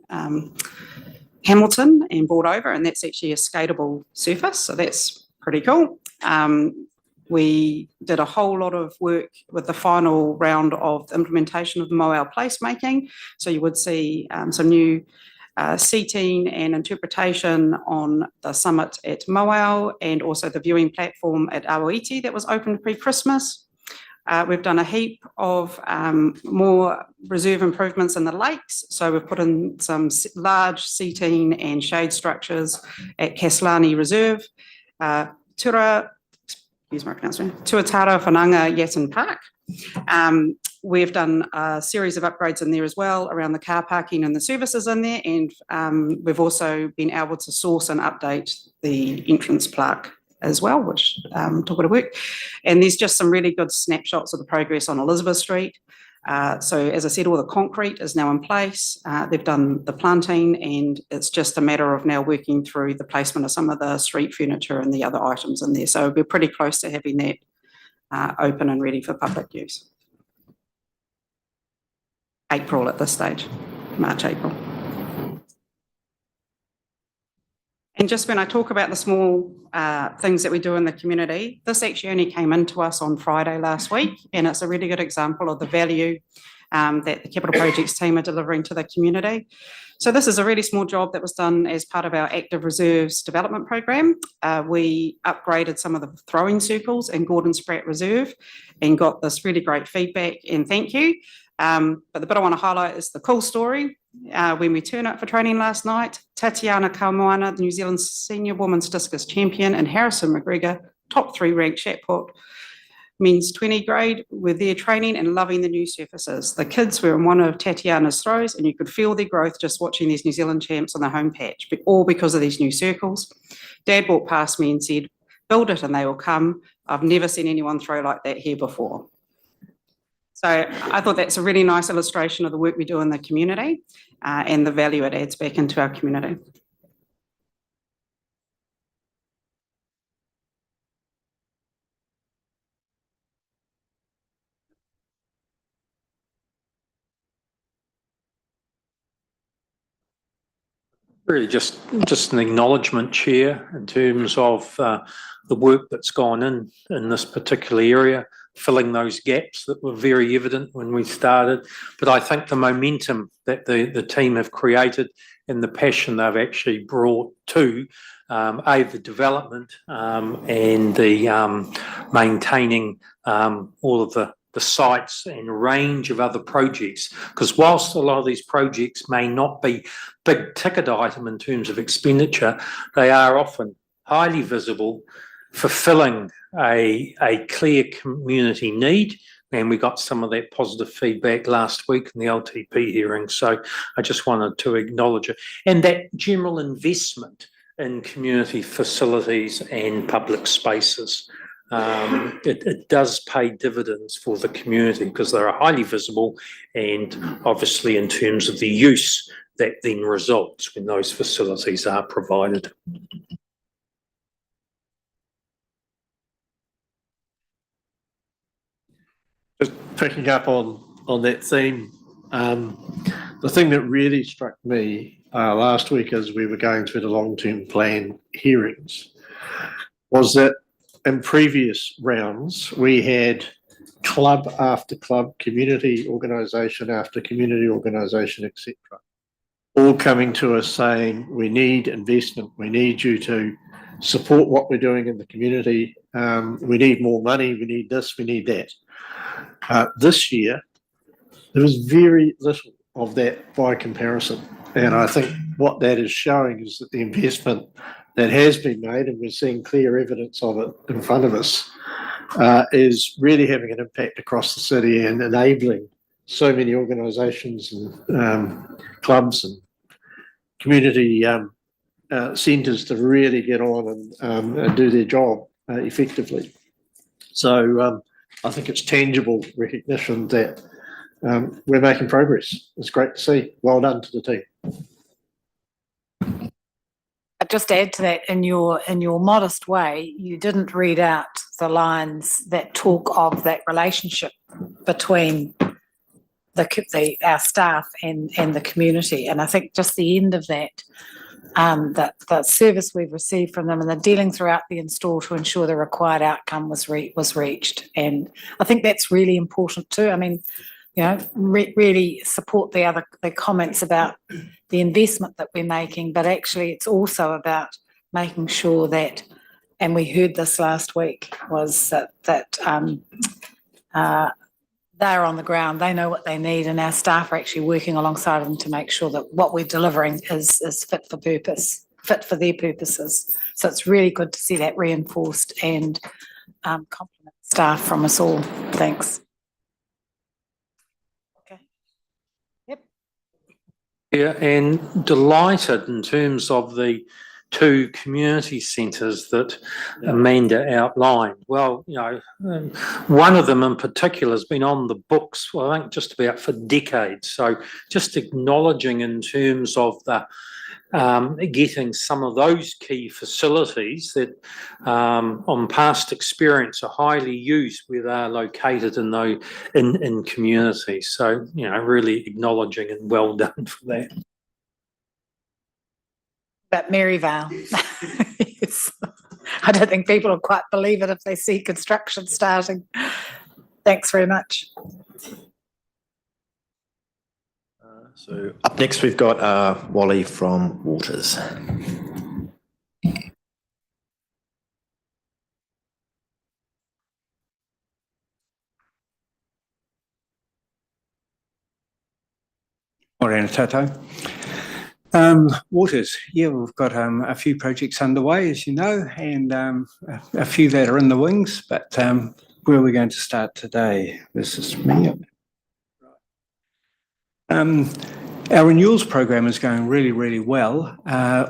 Hamilton and brought over, and that's actually a skatable surface. So that's pretty cool. We did a whole lot of work with the final round of the implementation of the Moau placemaking. So you would see some new seating and interpretation on the summit at Moau, and also the viewing platform at Awiti that was opened pre-Christmas. We've done a heap of more reserve improvements in the lakes. So we've put in some large seating and shade structures at Kaslani Reserve, Tuatara Whananga Yatin Park. We've done a series of upgrades in there as well around the car parking and the services in there, and we've also been able to source and update the entrance plaque as well, which took a bit of work. And there's just some really good snapshots of the progress on Elizabeth Street. So as I said, all the concrete is now in place. They've done the planting, and it's just a matter of now working through the placement of some of the street furniture and the other items in there. So we're pretty close to having that open and ready for public use. April at this stage, March, April. And just when I talk about the small things that we do in the community, this actually only came into us on Friday last week, and it's a really good example of the value that the capital projects team are delivering to the community. So this is a really small job that was done as part of our active reserves development program. We upgraded some of the throwing circles in Gordon Spratt Reserve and got this really great feedback and thank you. But the bit I want to highlight is the cool story. When we turned up for training last night, Tatiana Kaumoana, the New Zealand senior women's discus champion, and Harrison McGregor, top 3 ranked shot put, men's 20 grade, were there training and loving the new surfaces. The kids were in one of Tatiana's throws, and you could feel their growth just watching these New Zealand champs on the home patch, but all because of these new circles. Dad walked past me and said, "Build it and they will come. I've never seen anyone throw like that here before." So I thought that's a really nice illustration of the work we do in the community and the value it adds back into our community. Really just an acknowledgement, Chair, in terms of the work that's gone in this particular area, filling those gaps that were very evident when we started. But I think the momentum that the team have created and the passion they've actually brought to the development and the maintaining all of the sites and range of other projects, because whilst a lot of these projects may not be big ticket item in terms of expenditure, they are often highly visible, fulfilling a clear community need. And we got some of that positive feedback last week in the LTP hearing. So I just wanted to acknowledge it. And that general investment in community facilities and public spaces. It does pay dividends for the community because they are highly visible, and obviously in terms of the use that then results when those facilities are provided. Just picking up on that theme, the thing that really struck me last week as we were going through the long-term plan hearings was that in previous rounds, we had club after club, community organisation after community organisation, etc., all coming to us saying, we need investment, we need you to support what we're doing in the community, we need more money, we need this, we need that. This year, there was very little of that by comparison. And I think what that is showing is that the investment that has been made, and we're seeing clear evidence of it in front of us, is really having an impact across the city and enabling so many organisations and clubs and community centres to really get on and do their job effectively. So I think it's tangible recognition that we're making progress. It's great to see. Well done to the team. I'd just add to that, in your modest way, you didn't read out the lines that talk of that relationship between our staff and the community. And I think just the end of that the service we've received from them and the dealing throughout the install to ensure the required outcome was reached. And I think that's really important too. I mean, you know, really support the comments about the investment that we're making, but actually it's also about making sure that, and we heard this last week, was that they're on the ground, they know what they need, and our staff are actually working alongside them to make sure that what we're delivering is fit for purpose, fit for their purposes. So it's really good to see that reinforced and compliment staff from us all. Thanks. Okay. Yep. Yeah, and delighted in terms of the 2 community centres that Amanda outlined. Well, you know, one of them in particular has been on the books, well, I think just about for decades. So just acknowledging in terms of the getting some of those key facilities that on past experience are highly used where they're located in communities. So, you know, really acknowledging and well done for that. But Maryvale, yes. I don't think people will quite believe it if they see construction starting. Thanks very much. So up next, we've got Wally from Waters. Morena tatou. Waters, yeah, we've got a few projects underway, as you know, and a few that are in the wings, but where are we going to start today? This is me. Our renewals program is going really, really well,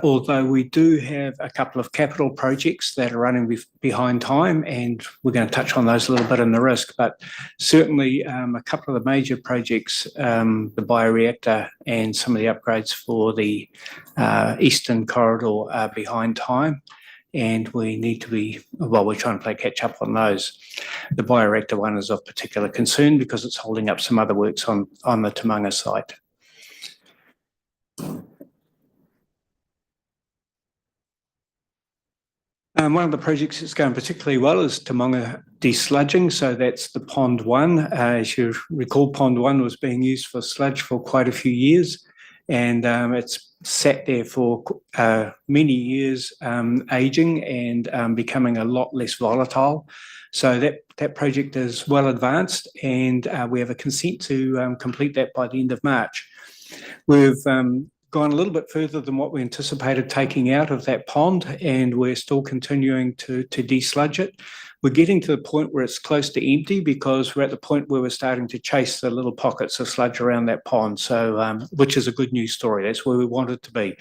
although we do have a couple of capital projects that are running behind time, and we're going to touch on those a little bit in the risk, but certainly a couple of the major projects, the bioreactor and some of the upgrades for the Eastern Corridor are behind time, and we need to be, well, we're trying to play catch up on those. The bioreactor one is of particular concern because it's holding up some other works on the Tauranga site. One of the projects that's going particularly well is Tauranga desludging, so that's the Pond 1. As you recall, Pond 1 was being used for sludge for quite a few years, and it's sat there for many years, ageing and becoming a lot less volatile. So that project is well advanced, and we have a consent to complete that by the end of March. We've gone a little bit further than what we anticipated taking out of that pond, and we're still continuing to desludge it. We're getting to the point where it's close to empty because we're at the point where we're starting to chase the little pockets of sludge around that pond, so which is a good news story. That's where we want it to be.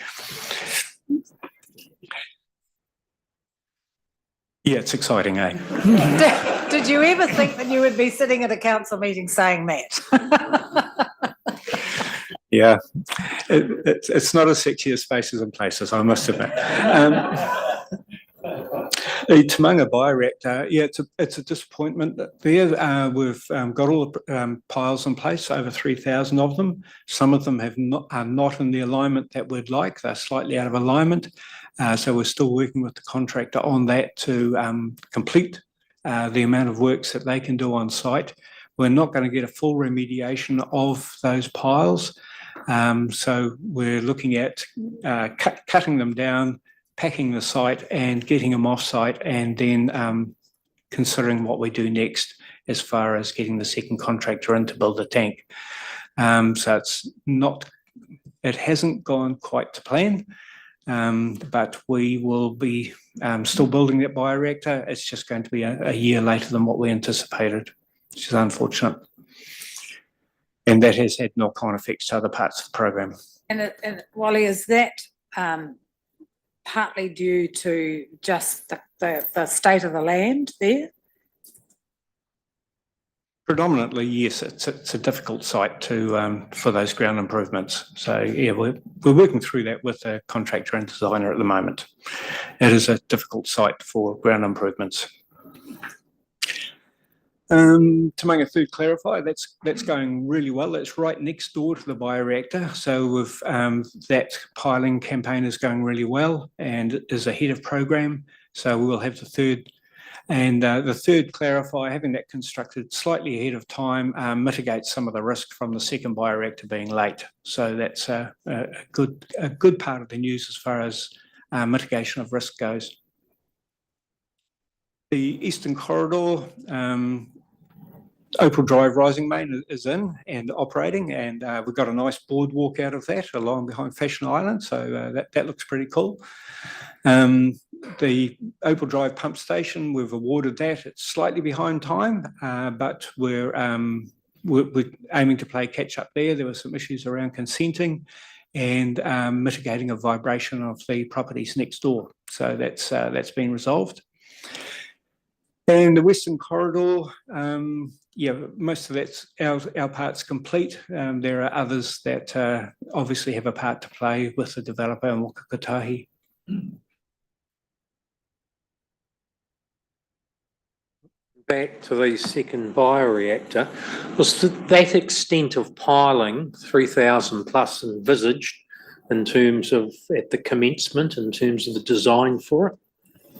Yeah, it's exciting, eh? Did you ever think that you would be sitting at a council meeting saying that? Yeah, it's not as sexy as Spaces and Places, I must admit. The Tauranga bioreactor, yeah, it's a disappointment. There, we've got all the piles in place, over 3,000 of them. Some of them are not in the alignment that we'd like. They're slightly out of alignment. So we're still working with the contractor on that to complete the amount of works that they can do on site. We're not going to get a full remediation of those piles. So we're looking at cutting them down, packing the site and getting them off site, and then considering what we do next as far as getting the second contractor in to build the tank. So it hasn't gone quite to plan, but we will be still building that bioreactor. It's just going to be a year later than what we anticipated, which is unfortunate. And that has had knock-on effects to other parts of the program. And Wally, is that partly due to just the state of the land there? Predominantly, yes. It's a difficult site for those ground improvements. So yeah, we're working through that with the contractor and designer at the moment. It is a difficult site for ground improvements. Tauranga Third Clarify, that's going really well. That's right next door to the bioreactor. So with that piling campaign is going really well and is ahead of program. So we will have the third. And the third Clarify, having that constructed slightly ahead of time, mitigates some of the risk from the second bioreactor being late. So that's a good part of the news as far as mitigation of risk goes. The Eastern Corridor, Opal Drive Rising Main is in and operating, and we've got a nice boardwalk out of that along behind Fashion Island, so that looks pretty cool. The Opal Drive pump station, we've awarded that. It's slightly behind time, but we're aiming to play catch up there. There were some issues around consenting and mitigating of vibration of the properties next door. So that's been resolved. And the Western Corridor, yeah, most of that's our part's complete. There are others that obviously have a part to play with the developer in Wakakatahi. Back to the second bioreactor, was that extent of piling 3,000 plus envisaged in terms of at the commencement, in terms of the design for it?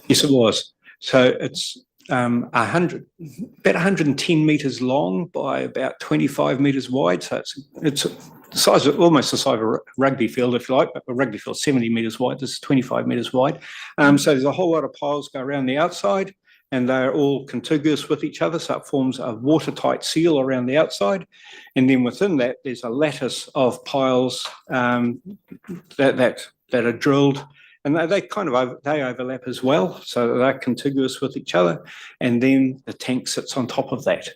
Yes, it was. So it's about 110 metres long by about 25 metres wide. So it's the size of almost the size of a rugby field, if you like, but a rugby field 70 metres wide. This is 25 metres wide. So there's a whole lot of piles go around the outside, and they're all contiguous with each other. So it forms a watertight seal around the outside. And then within that, there's a lattice of piles that are drilled. And they kind of overlap as well, so they're contiguous with each other. And then the tank sits on top of that.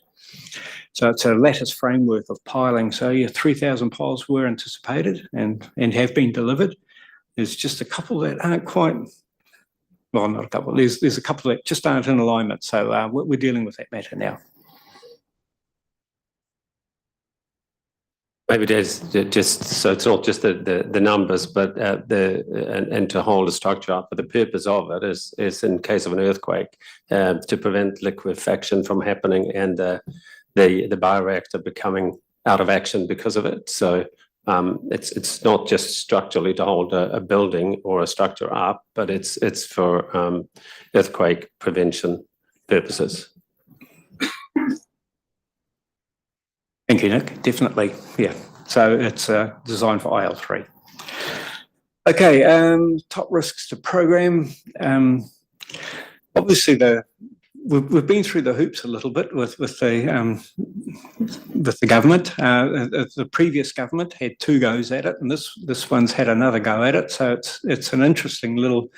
So it's a lattice framework of piling. So yeah, 3,000 piles were anticipated and have been delivered. There's just a couple that aren't quite, well, not a couple. There's a couple that just aren't in alignment. So we're dealing with that matter now. Maybe there's just, so it's not just the numbers, but and to hold a structure up. But the purpose of it is in case of an earthquake, to prevent liquefaction from happening and the bioreactor becoming out of action because of it. So it's not just structurally to hold a building or a structure up, but it's for earthquake prevention purposes. Thank you, Nick. Definitely, yeah. So it's designed for IL3. Okay, top risks to program. Obviously, we've been through the hoops a little bit with the government. The previous government had 2 goes at it, and this one's had another go at it. So it's an interesting little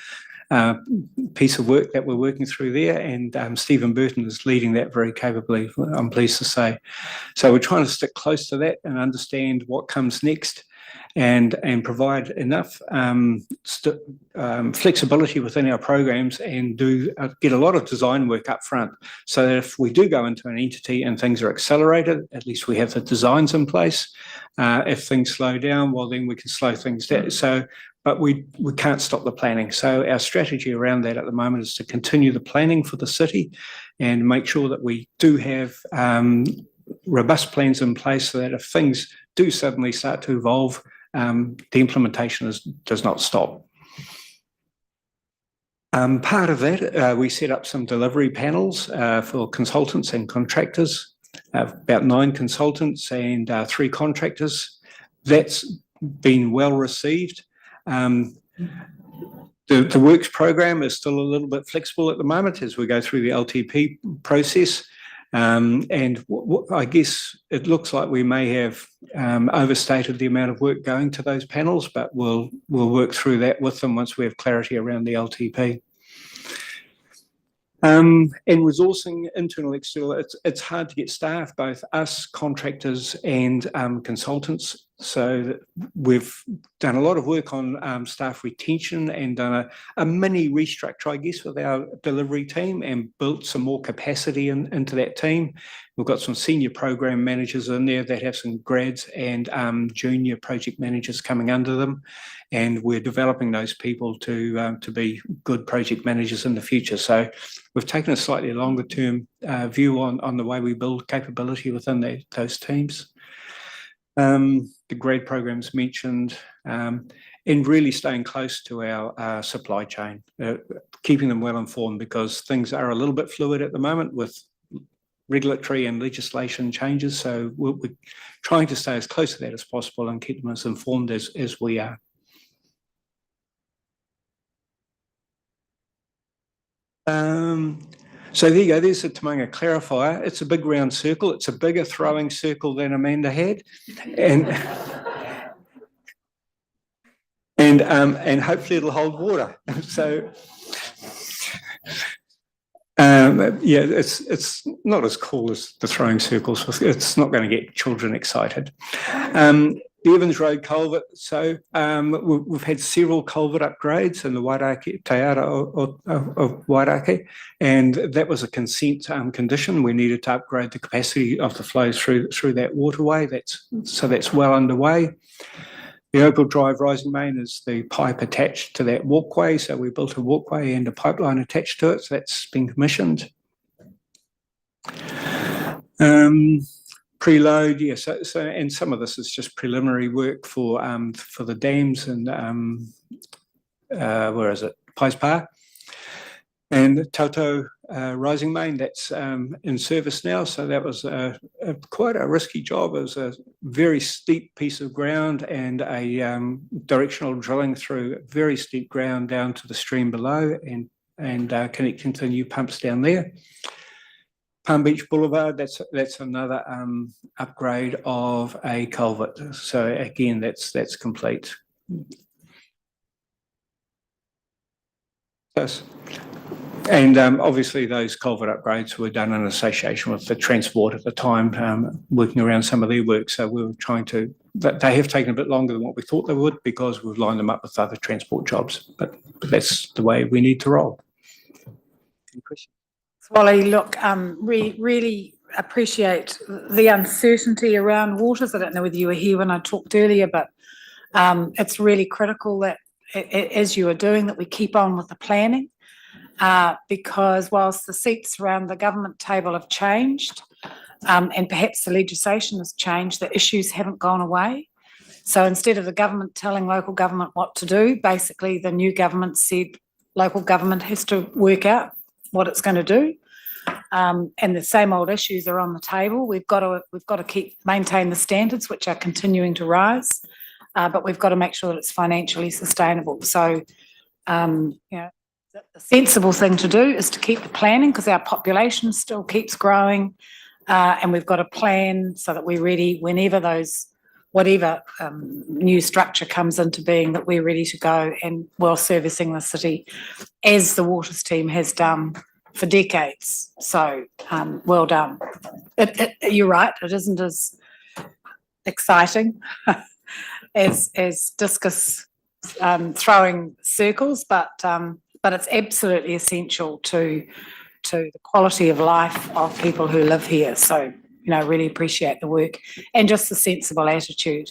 piece of work that we're working through there, and Stephen Burton is leading that very capably, I'm pleased to say. So we're trying to stick close to that and understand what comes next, and provide enough flexibility within our programs, and get a lot of design work up front, so that if we do go into an entity and things are accelerated, at least we have the designs in place. If things slow down, well, then we can slow things down. But we can't stop the planning. So our strategy around that at the moment is to continue the planning for the city and make sure that we do have robust plans in place, so that if things do suddenly start to evolve, the implementation does not stop. Part of that, we set up some delivery panels for consultants and contractors, about 9 consultants and 3 contractors. That's been well received. The works program is still a little bit flexible at the moment as we go through the LTP process. And I guess it looks like we may have overstated the amount of work going to those panels, but we'll work through that with them once we have clarity around the LTP. And resourcing internal, external, it's hard to get staff, both us, contractors and consultants. So we've done a lot of work on staff retention and done a mini restructure, I guess, with our delivery team and built some more capacity into that team. We've got some senior program managers in there that have some grads and junior project managers coming under them. And we're developing those people to be good project managers in the future. So we've taken a slightly longer term view on the way we build capability within those teams. The grade programs mentioned, and really staying close to our supply chain, keeping them well informed because things are a little bit fluid at the moment with regulatory and legislation changes. So we're trying to stay as close to that as possible and keep them as informed as we are. So there you go, there's the Tauranga clarifier. It's a big round circle. It's a bigger throwing circle than Amanda had. And hopefully it'll hold water. So yeah, it's not as cool as the throwing circles. It's not going to get children excited. The Evans Road culvert. So we've had several culvert upgrades in the Wairaki, Te Ara of Wairaki, and that was a consent condition. We needed to upgrade the capacity of the flow through that waterway. That's well underway. The Opal Drive rising main is the pipe attached to that walkway. So we built a walkway and a pipeline attached to it. So that's been commissioned. Preload, yes. Yeah, so and some of this is just preliminary work for the dams and where is it? Pies Park. And Toto rising main, that's in service now. So that was quite a risky job. It was a very steep piece of ground and a directional drilling through very steep ground down to the stream below and connecting to new pumps down there. Palm Beach Boulevard, that's another upgrade of a culvert. So again, that's complete. And obviously those culvert upgrades were done in association with the Transport at the time, working around some of their work. So we were trying to, they have taken a bit longer than what we thought they would because we've lined them up with other transport jobs, but that's the way we need to roll. Any questions? Wally, look, really appreciate the uncertainty around waters. I don't know whether you were here when I talked earlier, but it's really critical that as you are doing that we keep on with the planning because whilst the seats around the government table have changed and perhaps the legislation has changed, the issues haven't gone away. So instead of the government telling local government what to do, basically the new government said local government has to work out what it's going to do, and the same old issues are on the table. We've got to maintain the standards, which are continuing to rise, but we've got to make sure that it's financially sustainable. So, you know, the sensible thing to do is to keep the planning because our population still keeps growing, and we've got to plan so that we're ready whenever whatever new structure comes into being, that we're ready to go and well servicing the city as the Waters team has done for decades. So well done. You're right, it isn't as exciting as discus throwing circles, but it's absolutely essential to the quality of life of people who live here. So you know, really appreciate the work and just the sensible attitude.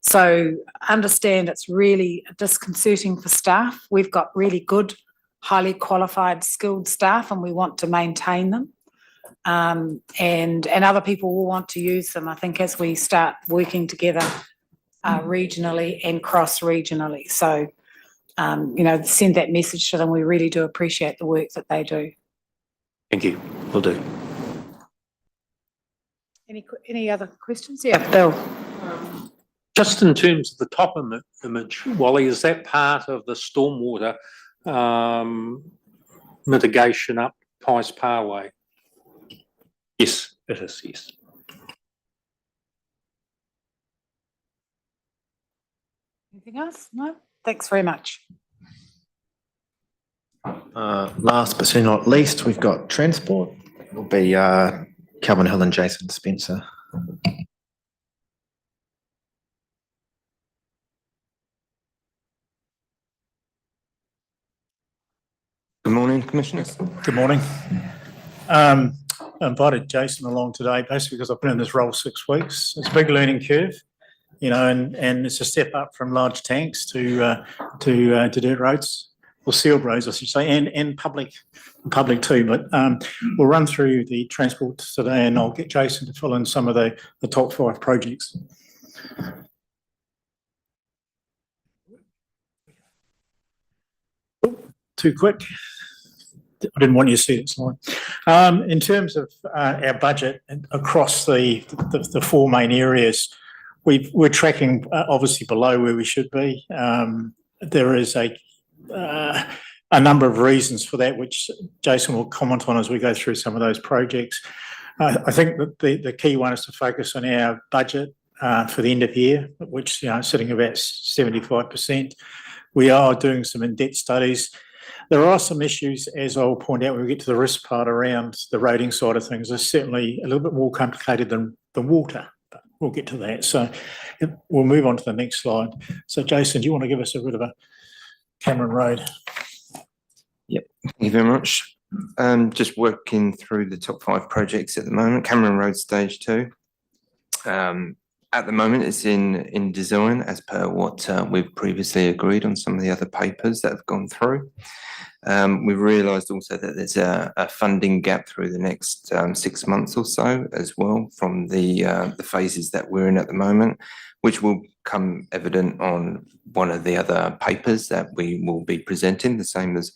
So understand it's really disconcerting for staff. We've got really good, highly qualified, skilled staff and we want to maintain them. And other people will want to use them, I think, as we start working together regionally and cross-regionally. So, you know, send that message to them. We really do appreciate the work that they do. Thank you. Will do. Any other questions? Yeah, Bill. Just in terms of the top image, Wally, is that part of the stormwater mitigation up Pies Parkway? Yes, it is, yes. Anything else? No? Thanks very much. Last but certainly not least, we've got transport. It'll be Calvin Hill and Jason Spencer. morning, Commissioners. Good morning. I invited Jason along today basically because I've been in this role 6 weeks. It's a big learning curve, you know, and it's a step up from large tanks to dirt roads, or sealed roads, I should say, and public too. But we'll run through the transport today, and I'll get Jason to fill in some of the top 5 projects. Too quick. I didn't want you to see it slide. In terms of our budget across the 4 main areas, we're tracking obviously below where we should be. There is a number of reasons for that, which Jason will comment on as we go through some of those projects. I think that the key one is to focus on our budget for the end of year, which, you know, is sitting about 75%. We are doing some in-depth studies. There are some issues, as I'll point out when we get to the risk part around the rating side of things. It's certainly a little bit more complicated than water, but we'll get to that. So we'll move on to the next slide. So Jason, do you want to give us a bit of a Cameron Road? Yep, thank you very much. Just working through the top 5 projects at the moment. Cameron Road Stage 2. At the moment, it's in design as per what we've previously agreed on some of the other papers that have gone through. We've realised also that there's a funding gap through the next 6 months or so as well from the phases that we're in at the moment, which will come evident on one of the other papers that we will be presenting, the same as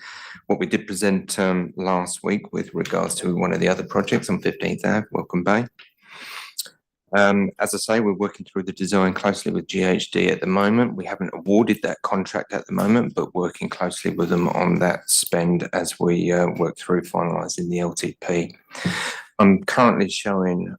what we did present last week with regards to one of the other projects on 15th Ave, Welcome Bay. As I say, we're working through the design closely with GHD at the moment. We haven't awarded that contract at the moment, but working closely with them on that spend as we work through finalising the LTP. I'm currently showing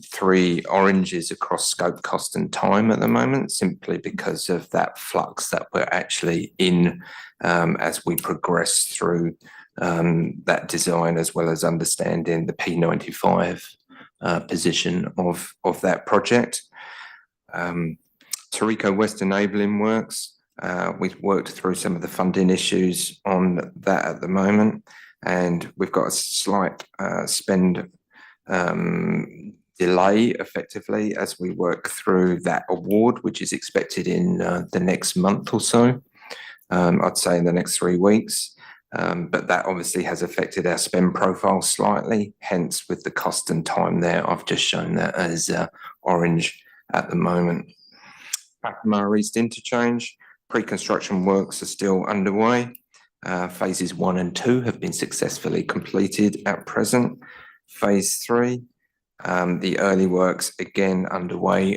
3 oranges across scope, cost and time at the moment, simply because of that flux that we're actually in as we progress through that design, as well as understanding the P95 position of that project. Tauranga West Enabling Works, we've worked through some of the funding issues on that at the moment, and we've got a slight spend delay effectively as we work through that award, which is expected in the next month or so. I'd say in the next 3 weeks. But that obviously has affected our spend profile slightly, hence with the cost and time there, I've just shown that as orange at the moment. Pakamara East Interchange, pre-construction works are still underway. Phases 1 and 2 have been successfully completed at present. Phase 3, the early works again underway.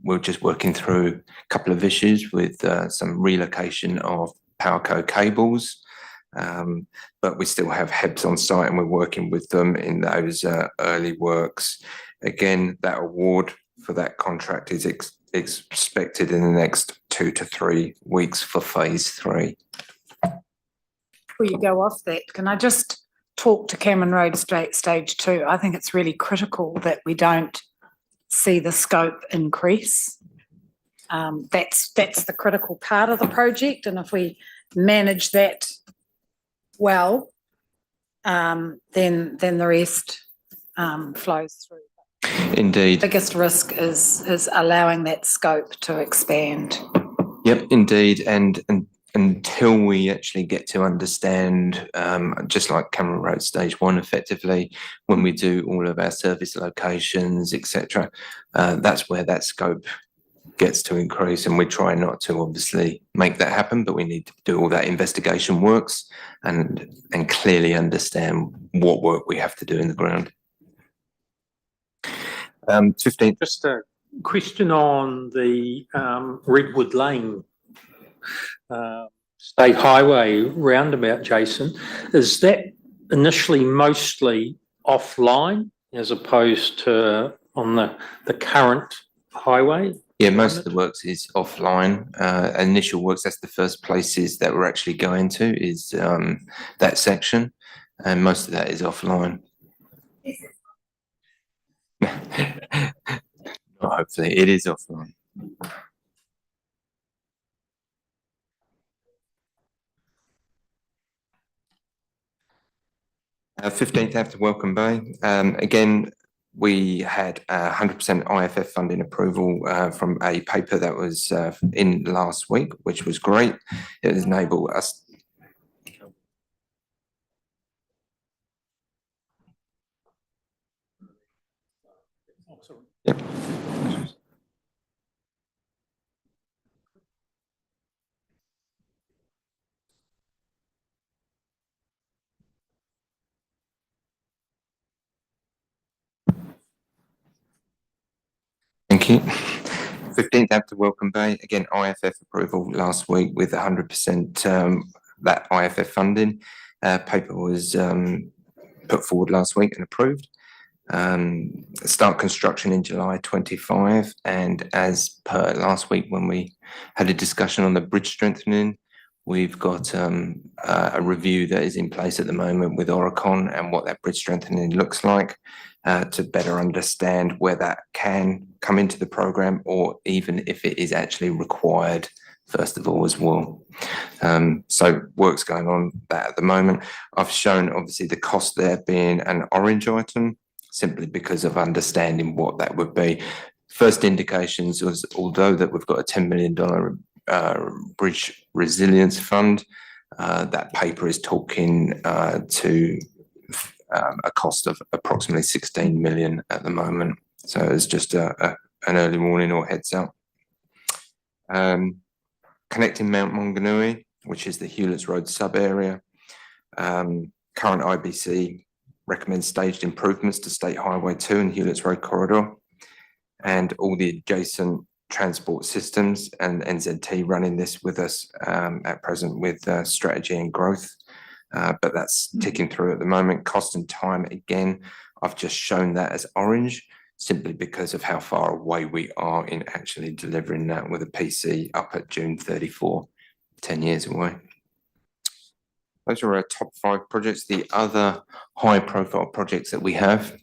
We're just working through a couple of issues with some relocation of PowerCo cables. But we still have HEBs on site and we're working with them in those early works. Again, that award for that contract is expected in the next 2 to 3 weeks for phase 3. Before you go off that, can I just talk to Cameron Road Stage 2? I think it's really critical that we don't see the scope increase. That's the critical part of the project, and if we manage that well, then the rest flows through. Indeed. The biggest risk is allowing that scope to expand. Yep, indeed. And until we actually get to understand, just like Cameron Road Stage 1 effectively, when we do all of our service locations, etc., that's where that scope gets to increase, and we try not to obviously make that happen, but we need to do all that investigation works and clearly understand what work we have to do in the ground. 15. Just a question on the Redwood Lane State Highway roundabout, Jason. Is that initially mostly offline as opposed to on the current highway? Yeah, most of the works is offline. Initial works, that's the first places that we're actually going to is that section, and most of that is offline. Hopefully, it is offline. 15th after Welcome Bay. Again, we had 100% IFF funding approval from a paper that was in last week, which was great. It has enabled us. Yep. Thank you. 15th after Welcome Bay, again, IFF approval last week with 100% that IFF funding. Paper was put forward last week and approved. Start construction in July 25, and as per last week when we had a discussion on the bridge strengthening, we've got a review that is in place at the moment with Oricon and what that bridge strengthening looks like to better understand where that can come into the program, or even if it is actually required first of all as well. So work's going on that at the moment. I've shown obviously the cost there being an orange item, simply because of understanding what that would be. First indications was, although that we've got a $10 million bridge resilience fund, that paper is talking to a cost of approximately 16 million at the moment. So it's just an early warning or heads up. Connecting Mount Maunganui, which is the Hewletts Road sub-area. Current IBC recommends staged improvements to State Highway 2 and Hewletts Road corridor, and all the adjacent transport systems, and NZT running this with us at present with strategy and growth. But that's ticking through at the moment. Cost and time, again, I've just shown that as orange, simply because of how far away we are in actually delivering that with a PC up at June 34, 10 years away. Those are our top 5 projects. The other high profile projects that we have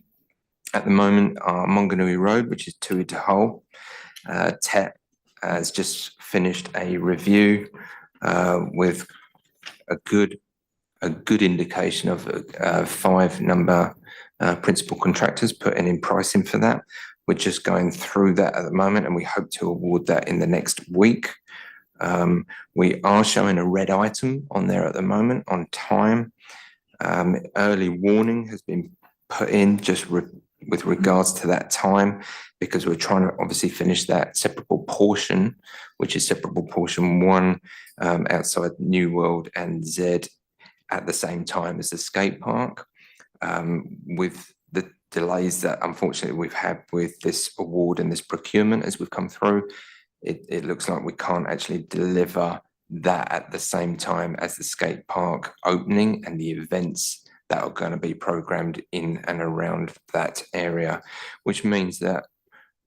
at the moment are Maunganui Road, which is Tui to Hull. TET has just finished a review with a good indication of 5 number principal contractors putting in pricing for that. We're just going through that at the moment, and we hope to award that in the next week. We are showing a red item on there at the moment on time. Early warning has been put in just with regards to that time, because we're trying to obviously finish that separable portion, which is separable portion 1 outside New World and Z at the same time as the skate park. With the delays that unfortunately we've had with this award and this procurement as we've come through, it looks like we can't actually deliver that at the same time as the skate park opening and the events that are going to be programmed in and around that area, which means that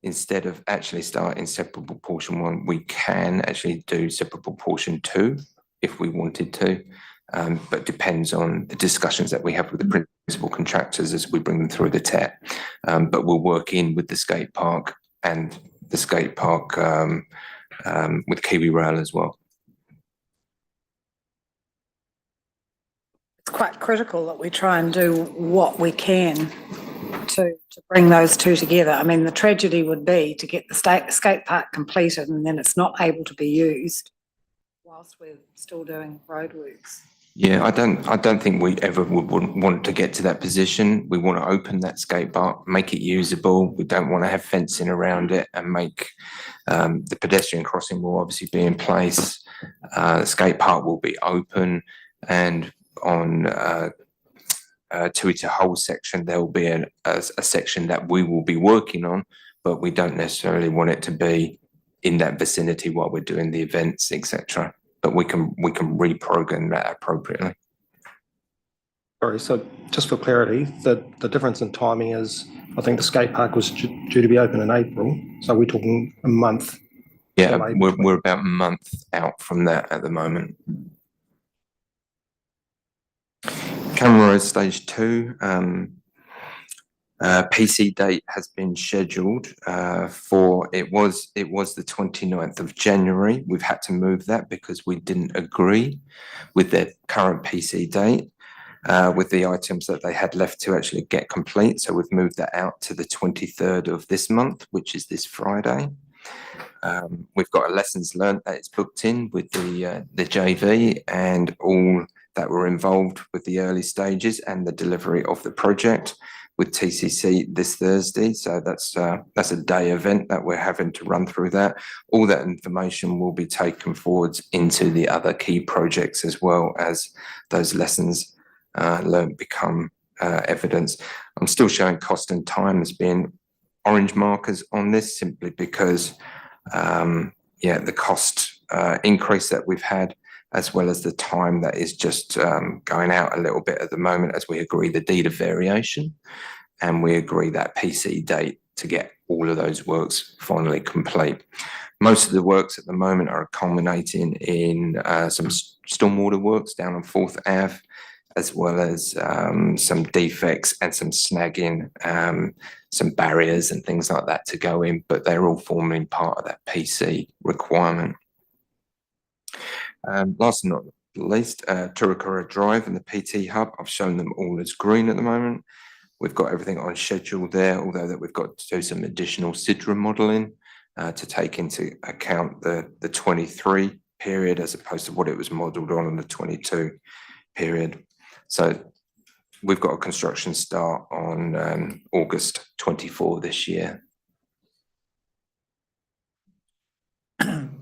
instead of actually starting separable portion 1, we can actually do separable portion 2 if we wanted to, but depends on the discussions that we have with the principal contractors as we bring them through the TET. But we'll work in with the skate park and the skate park with Kiwi Rail as well. It's quite critical that we try and do what we can to bring those two together. I mean, the tragedy would be to get the skate park completed and then it's not able to be used whilst we're still doing roadworks. Yeah, I don't think we ever would want to get to that position. We want to open that skate park, make it usable. We don't want to have fencing around it, and make the pedestrian crossing will obviously be in place. The skate park will be open, and on Tui to Hull section, there will be a section that we will be working on, but we don't necessarily want it to be in that vicinity while we're doing the events, etc. But we can reprogram that appropriately. Sorry, so just for clarity, the difference in timing is, I think the skate park was due to be open in April, so we're talking a month. Yeah, we're about a month out from that at the moment. Camera Road Stage 2, PC date has been scheduled for, it was the 29th of January. We've had to move that because we didn't agree with their current PC date. with the items that they had left to actually get complete. So we've moved that out to the 23rd of this month, which is this Friday. We've got a lessons learned that is booked in with the JV and all that were involved with the early stages and the delivery of the project with TCC this Thursday. So that's a day event that we're having to run through that. All that information will be taken forwards into the other key projects as well as those lessons learned become evidence. I'm still showing cost and time as being orange markers on this simply because the cost increase that we've had as well as the time that is just going out a little bit at the moment as we agree the deed of variation and we agree that PC date to get all of those works finally complete. Most of the works at the moment are culminating in some stormwater works down on 4th Ave, as well as some defects and some snagging, some barriers and things like that to go in, but they're all forming part of that PC requirement. Last but not least, Turakura Drive and the PT Hub, I've shown them all as green at the moment. We've got everything on schedule there, although that we've got to do some additional SIDRA modelling to take into account the 23 period as opposed to what it was modelled on in the 22 period. So we've got a construction start on August 24 this year.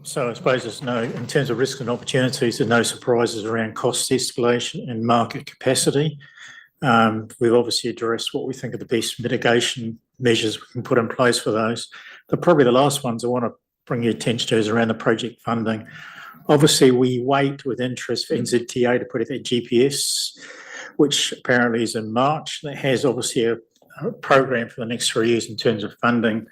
So I suppose there's no, in terms of risks and opportunities, there's no surprises around cost escalation and market capacity. We've obviously addressed what we think are the best mitigation measures we can put in place for those. But probably the last ones I want to bring your attention to is around the project funding. Obviously, we wait with interest for NZTA to put it at GPS, which apparently is in March. That has obviously a program for the next 3 years in terms of funding.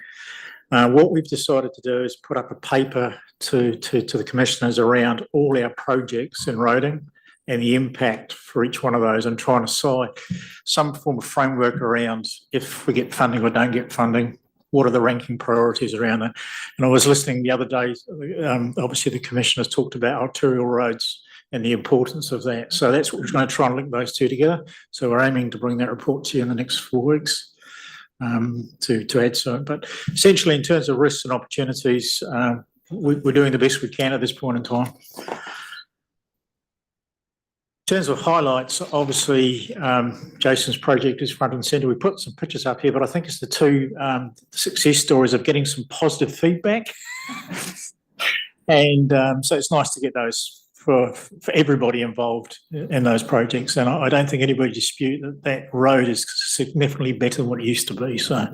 What we've decided to do is put up a paper to the commissioners around all our projects in roading and the impact for each one of those and trying to decide some form of framework around if we get funding or don't get funding, what are the ranking priorities around that. And I was listening the other day, obviously the commissioners talked about arterial roads and the importance of that. So that's what we're going to try and link those two together. So we're aiming to bring that report to you in the next 4 weeks. To add to it. But essentially in terms of risks and opportunities, we're doing the best we can at this point in time. In terms of highlights, obviously Jason's project is front and centre. We put some pictures up here, but I think it's the two success stories of getting some positive feedback. And so it's nice to get those for everybody involved in those projects. And I don't think anybody dispute that road is significantly better than what it used to be. So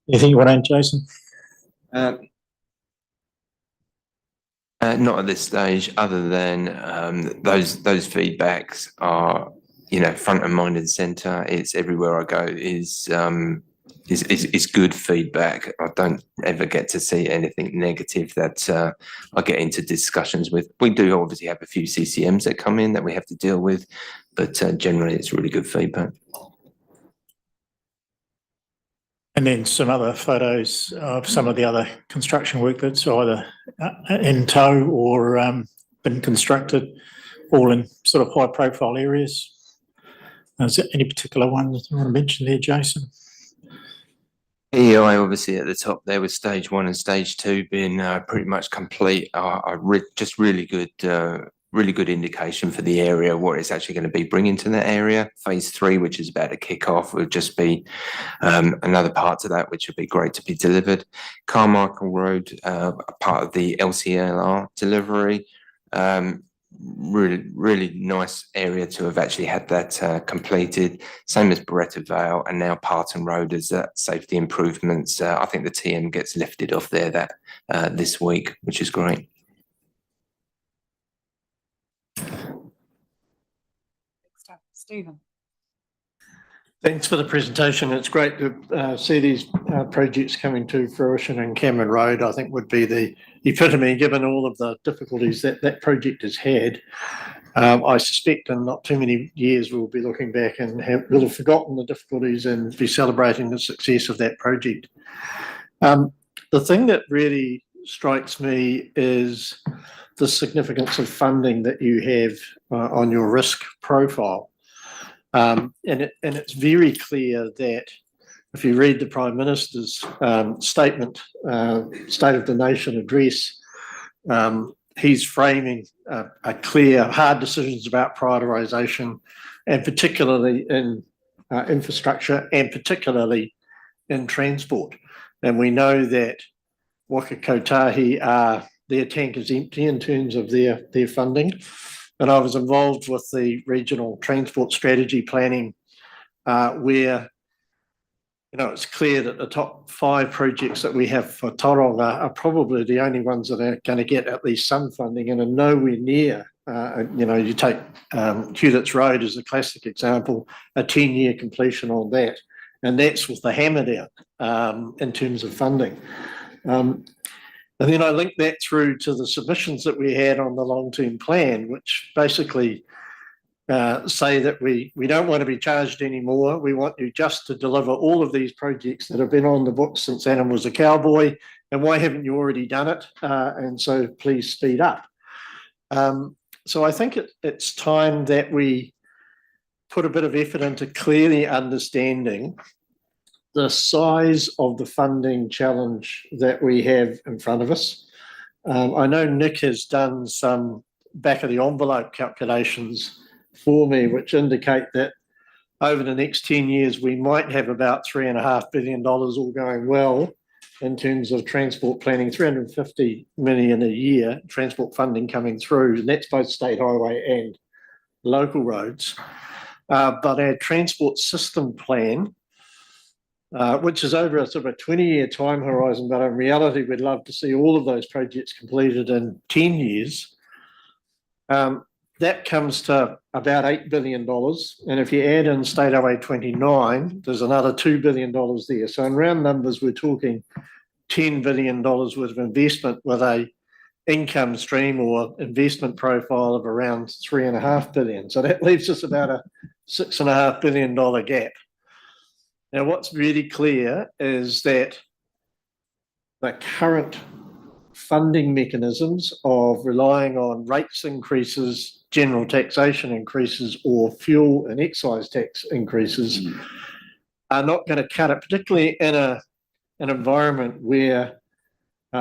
anything you want to add, Jason? Not at this stage, other than those feedbacks are, front of mind and centre. It's everywhere I go is good feedback. I don't ever get to see anything negative that I get into discussions with. We do obviously have a few CCMs that come in that we have to deal with, but generally it's really good feedback. And then some other photos of some of the other construction work that's either in tow or been constructed, all in sort of high profile areas. Is there any particular ones you want to mention there, Jason? EI obviously at the top there with stage 1 and stage 2 being pretty much complete. Just really good indication for the area, what it's actually going to be bringing to that area. Phase 3, which is about to kick off, would just be another part to that, which would be great to be delivered. Carmichael Road, part of the LCLR delivery. Really nice area to have actually had that completed. Same as Beretta Vale and now Parton Road as safety improvements. I think the TM gets lifted off there this week, which is great. Stephen. Thanks for the presentation. It's great to see these projects coming to fruition, and Cameron Road, I think, would be the epitome, given all of the difficulties that project has had. I suspect in not too many years we'll be looking back and will have forgotten the difficulties and be celebrating the success of that project. The thing that really strikes me is the significance of funding that you have on your risk profile. And it's very clear that if you read the Prime Minister's statement, State of the Nation address, he's framing a clear, hard decisions about prioritisation, and particularly in infrastructure and particularly in transport. And we know that Waka Kotahi, their tank is empty in terms of their funding. And I was involved with the regional transport strategy planning where it's clear that the top 5 projects that we have for Tauranga are probably the only ones that are going to get at least some funding and are nowhere near. You take Hewlett's Road as a classic example, a 10-year completion on that. And that's with the hammer down in terms of funding. And then I link that through to the submissions that we had on the long-term plan, which basically say that we don't want to be charged anymore. We want you just to deliver all of these projects that have been on the books since Adam was a cowboy. And why haven't you already done it? And so please speed up. So I think it's time that we put a bit of effort into clearly understanding the size of the funding challenge that we have in front of us. I know Nick has done some back of the envelope calculations for me, which indicate that over the next 10 years, we might have about $3.5 billion all going well in terms of transport planning, 350 million a year, transport funding coming through, and that's both state highway and local roads. But our transport system plan, which is over a sort of a 20-year time horizon, but in reality, we'd love to see all of those projects completed in 10 years. That comes to about $8 billion. And if you add in State Highway 29, there's another $2 billion there. So in round numbers, we're talking $10 billion worth of investment with a income stream or investment profile of around $3.5 billion. So that leaves us about a $6.5 billion gap. Now, what's really clear is that the current funding mechanisms of relying on rates increases, general taxation increases, or fuel and excise tax increases are not going to cut it, particularly in an environment where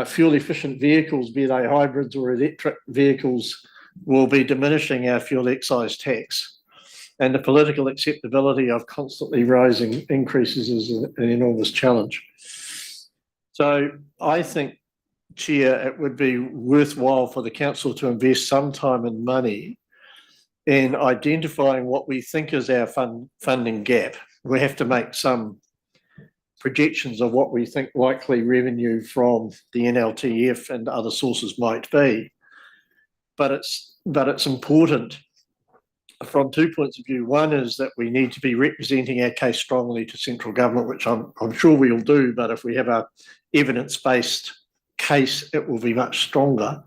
fuel-efficient vehicles, be they hybrids or electric vehicles, will be diminishing our fuel excise tax. And the political acceptability of constantly rising increases is an enormous challenge. So I think, Chair, it would be worthwhile for the council to invest some time and money in identifying what we think is our funding gap. We have to make some projections of what we think likely revenue from the NLTF and other sources might be. But it's important from 2 points of view. One is that we need to be representing our case strongly to central government, which I'm sure we'll do, but if we have a evidence-based case, it will be much stronger.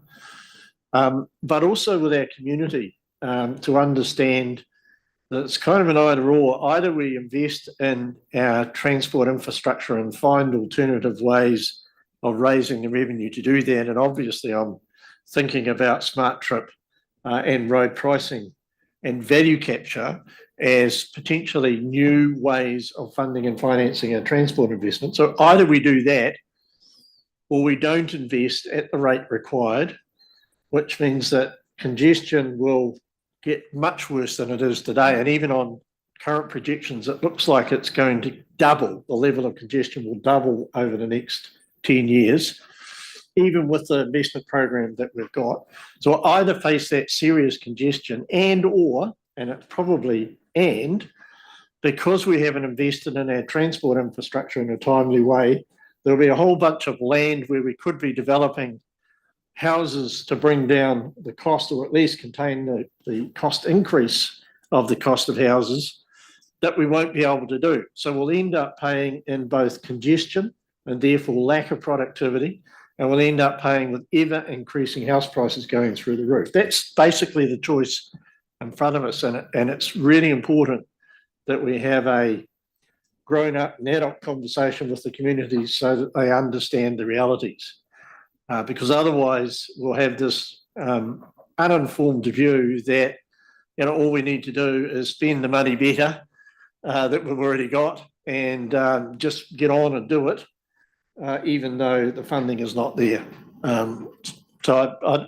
But also with our community to understand that it's kind of an either or. Either we invest in our transport infrastructure and find alternative ways of raising the revenue to do that. And obviously I'm thinking about Smart Trip and road pricing and value capture as potentially new ways of funding and financing our transport investment. So either we do that or we don't invest at the rate required, which means that congestion will get much worse than it is today. And even on current projections, it looks like it's going to double. The level of congestion will double over the next 10 years, even with the investment program that we've got. So either face that serious congestion and it's probably because we haven't invested in our transport infrastructure in a timely way, there'll be a whole bunch of land where we could be developing houses to bring down the cost, or at least contain the cost increase of the cost of houses, that we won't be able to do. So we'll end up paying in both congestion and therefore lack of productivity, and we'll end up paying with ever increasing house prices going through the roof. That's basically the choice in front of us, and it's really important that we have a grown-up and adult conversation with the community so that they understand the realities. Because otherwise we'll have this uninformed view that all we need to do is spend the money better that we've already got and just get on and do it, even though the funding is not there. So I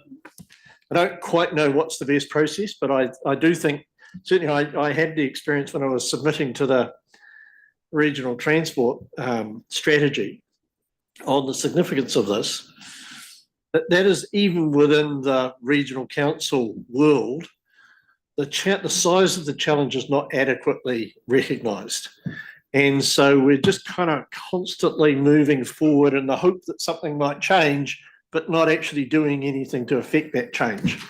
don't quite know what's the best process, but I do think, certainly I had the experience when I was submitting to the regional transport strategy on the significance of this, that is even within the regional council world, the size of the challenge is not adequately recognised. And so we're just kind of constantly moving forward in the hope that something might change, but not actually doing anything to affect that change.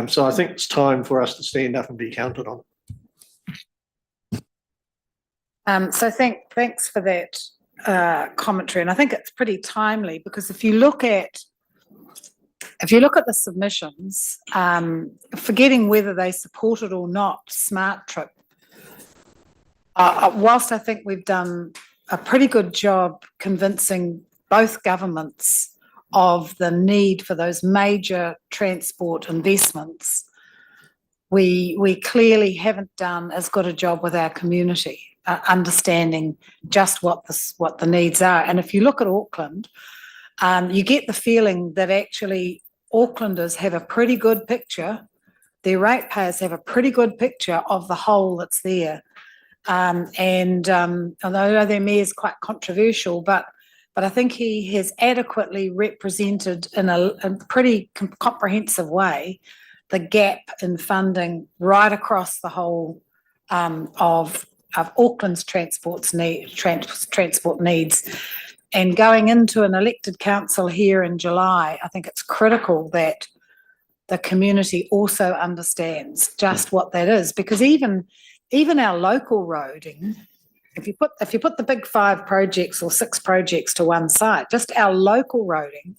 So I think it's time for us to stand up and be counted on. So thanks for that commentary, and I think it's pretty timely because if you look at the submissions, forgetting whether they supported or not Smart Trip, whilst I think we've done a pretty good job convincing both governments of the need for those major transport investments, we clearly haven't done as good a job with our community understanding just what the needs are. And if you look at Auckland, you get the feeling that actually Aucklanders have a pretty good picture, their ratepayers have a pretty good picture of the hole that's there. And although their mayor is quite controversial, but I think he has adequately represented in a pretty comprehensive way the gap in funding right across the whole of Auckland's transport needs. And going into an elected council here in July, I think it's critical that the community also understands just what that is, because even our local roading, if you put the big 5 projects or 6 projects to one side, just our local roading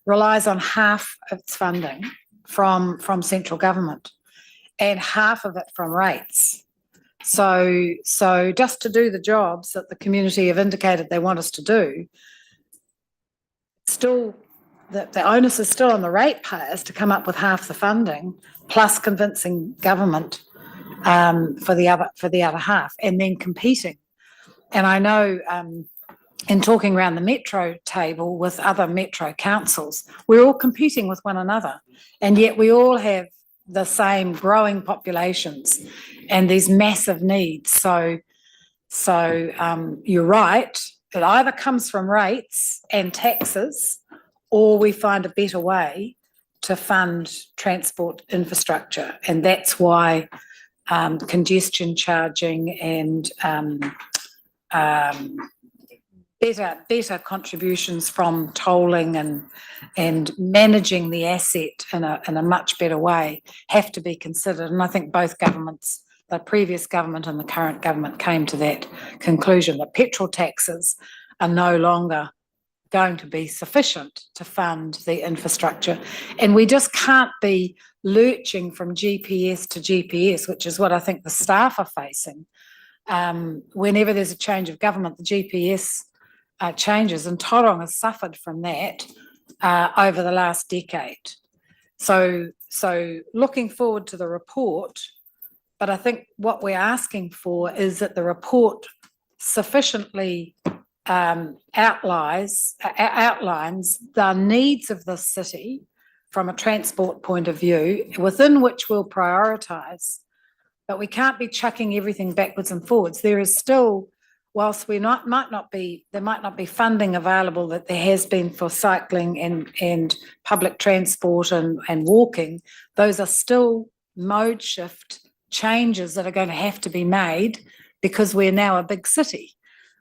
relies on half of its funding from central government and half of it from rates. So just to do the jobs that the community have indicated they want us to do, still the onus is still on the ratepayers to come up with half the funding, plus convincing government for the other half, and then competing. And I know in talking around the metro table with other metro councils, we're all competing with one another, and yet we all have the same growing populations and these massive needs. So you're right, it either comes from rates and taxes, or we find a better way to fund transport infrastructure. And that's why congestion charging and better contributions from tolling and managing the asset in a much better way have to be considered. And I think both governments, the previous government and the current government, came to that conclusion that petrol taxes are no longer going to be sufficient to fund the infrastructure. And we just can't be lurching from GPS to GPS, which is what I think the staff are facing. Whenever there's a change of government, the GPS changes, and Tauranga has suffered from that over the last decade. So looking forward to the report, but I think what we're asking for is that the report sufficiently outlines the needs of the city from a transport point of view, within which we'll prioritise. But we can't be chucking everything backwards and forwards. There is still, whilst there might not be funding available that there has been for cycling and public transport and walking, those are still mode shift changes that are going to have to be made, because we're now a big city.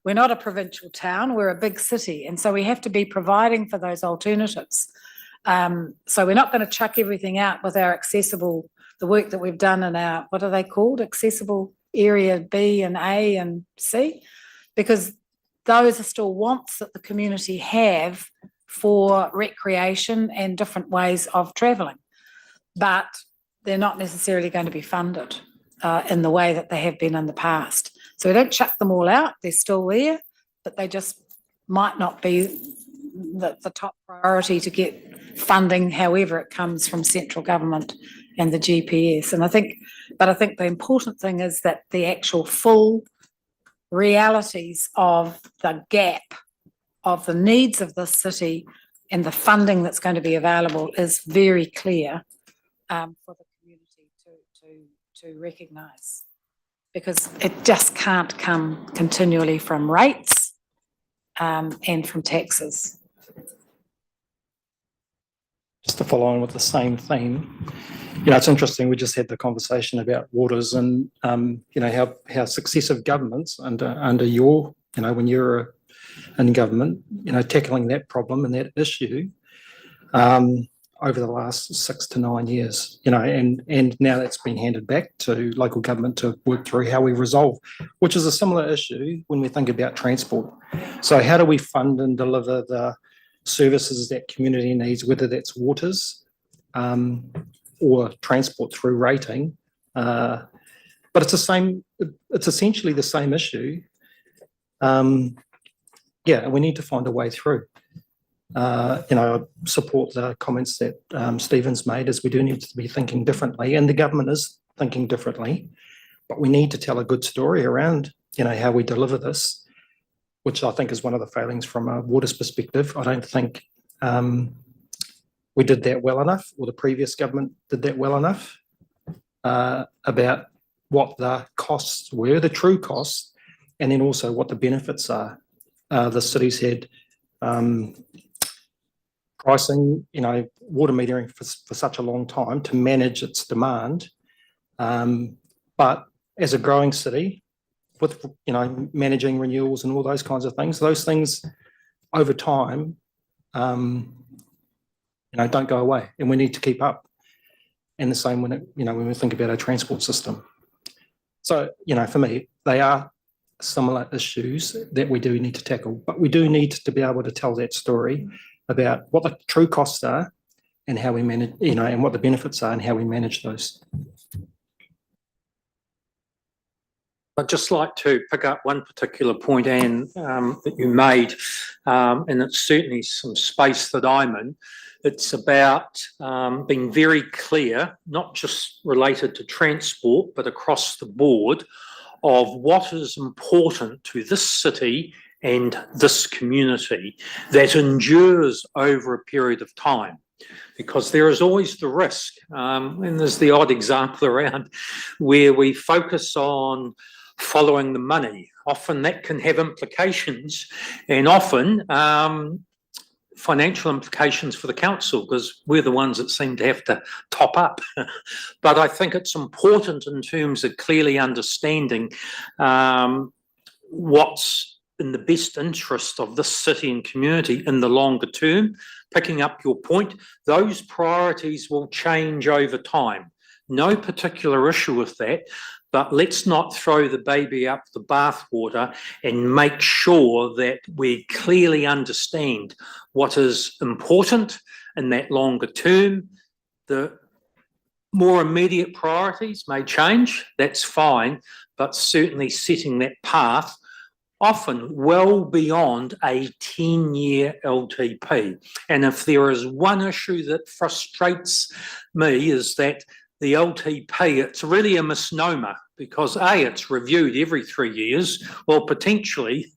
We're not a provincial town, we're a big city. And so we have to be providing for those alternatives. So we're not going to chuck everything out with our accessible, the work that we've done in our, what are they called? Accessible area B and A and C, because those are still wants that the community have for recreation and different ways of travelling. But they're not necessarily going to be funded in the way that they have been in the past. So we don't chuck them all out, they're still there, but they just might not be the top priority to get funding, however it comes from central government and the GPS. And I think the important thing is that the actual full realities of the gap of the needs of this city and the funding that's going to be available is very clear for the community to recognise, because it just can't come continually from rates and from taxes. Just to follow on with the same theme, it's interesting. We just had the conversation about waters and, how successive governments under your, when you're in government, tackling that problem and that issue over the last 6 to 9 years, and now that's been handed back to local government to work through how we resolve, which is a similar issue when we think about transport. So how do we fund and deliver the services that community needs, whether that's waters or transport through rating? But it's essentially the same issue. We need to find a way through. I support the comments that Stephen's made, as we do need to be thinking differently, and the government is thinking differently, but we need to tell a good story around, how we deliver this, which I think is one of the failings from a waters perspective. I don't think we did that well enough, or the previous government did that well enough, about what the costs were, the true costs, and then also what the benefits are. The city's had pricing, water metering for such a long time to manage its demand. But as a growing city, with managing renewals and all those kinds of things, those things over time, don't go away, and we need to keep up. And the same when when we think about our transport system. So for me, they are similar issues that we do need to tackle, but we do need to be able to tell that story about what the true costs are and how we manage, and what the benefits are and how we manage those. I'd just like to pick up one particular point, Anne, that you made, and it's certainly some space that I'm in. It's about being very clear, not just related to transport, but across the board, of what is important to this city and this community that endures over a period of time. Because there is always the risk, and there's the odd example around where we focus on following the money. Often that can have implications, and often financial implications for the council, because we're the ones that seem to have to top up. But I think it's important in terms of clearly understanding what's in the best interest of this city and community in the longer term. Picking up your point, those priorities will change over time. No particular issue with that, but let's not throw the baby up the bathwater, and make sure that we clearly understand what is important in that longer term. The more immediate priorities may change, that's fine, but certainly setting that path often well beyond a 10-year LTP. And if there is one issue that frustrates me, is that the LTP, it's really a misnomer, because A, it's reviewed every 3 years, well, potentially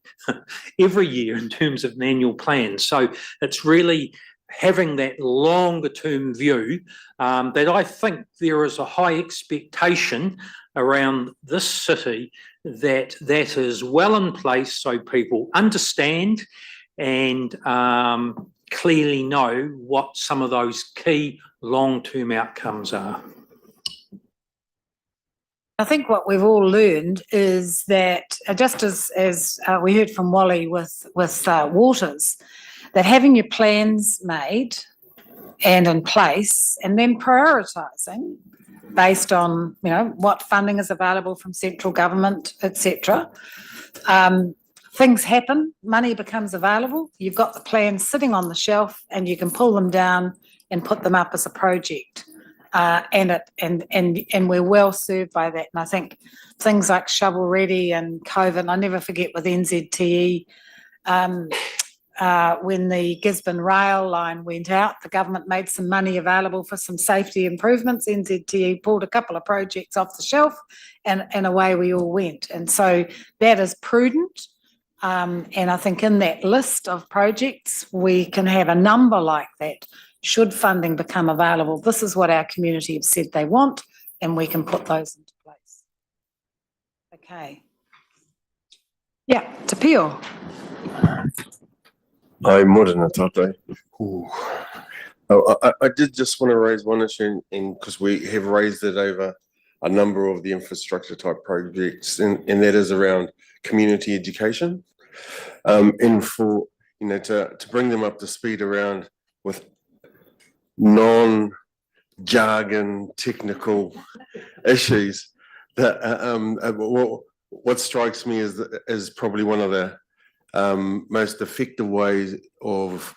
every year in terms of an annual plan. So it's really having that longer term view that I think there is a high expectation around this city that is well in place, so people understand and clearly know what some of those key long-term outcomes are. I think what we've all learned is that, just as we heard from Wally with waters, that having your plans made and in place, and then prioritising based on what funding is available from central government, etc. Things happen, money becomes available. You've got the plans sitting on the shelf, and you can pull them down and put them up as a project. And we're well served by that. And I think things like shovel ready and COVID, and I never forget with NZTE, when the Gisborne rail line went out, the government made some money available for some safety improvements. NZTE pulled a couple of projects off the shelf and away we all went. And so that is prudent. And I think in that list of projects, we can have a number like that. Should funding become available, this is what our community have said they want, and we can put those into place. Okay. Yeah, Te Pio. Ai morena tātai. I did just want to raise one issue, and because we have raised it over a number of the infrastructure type projects, and that is around community education. And for, you know, to bring them up to speed around with non-jargon technical issues, that what strikes me is probably one of the most effective ways of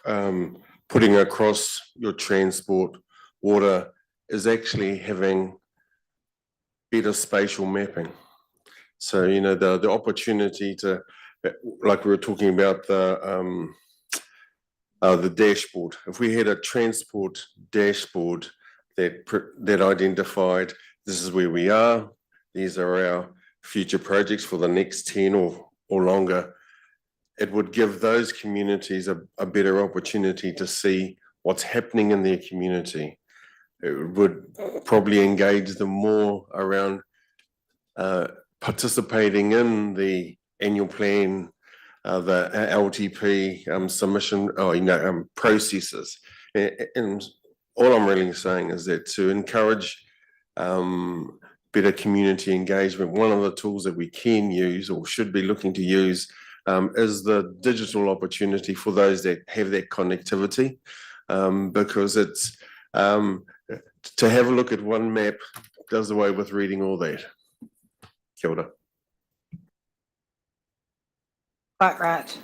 putting across your transport water is actually having better spatial mapping. So, you know, the opportunity to, like we were talking about the dashboard. If we had a transport dashboard that identified this is where we are, these are our future projects for the next 10 or longer, it would give those communities a better opportunity to see what's happening in their community. It would probably engage them more around participating in the annual plan, the LTP submission, processes. And all I'm really saying is that to encourage better community engagement, one of the tools that we can use or should be looking to use is the digital opportunity for those that have that connectivity, because it's to have a look at one map does away with reading all that. Kia ora. Right.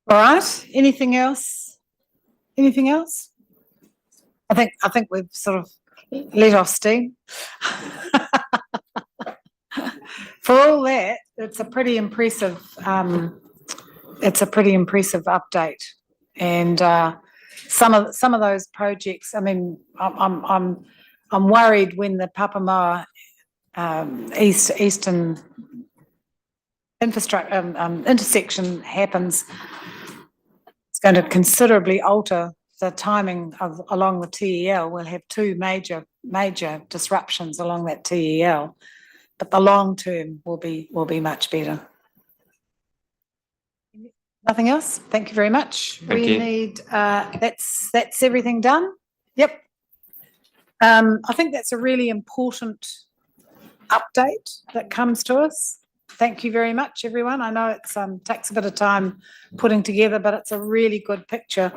All right. Anything else? Anything else? I think we've sort of let off steam. For all that, it's a pretty impressive. It's a pretty impressive update, and some of those projects. I mean, I'm worried when the Papamoa eastern infrastructure intersection happens. It's going to considerably alter the timing of along the TEL. We'll have two major disruptions along that TEL, but the long term will be much better. Nothing else? Thank you very much. Thank you. Need that's everything done. Yep. I think that's a really important update that comes to us. Thank you very much, everyone. I know it's takes a bit of time putting together, but it's a really good picture.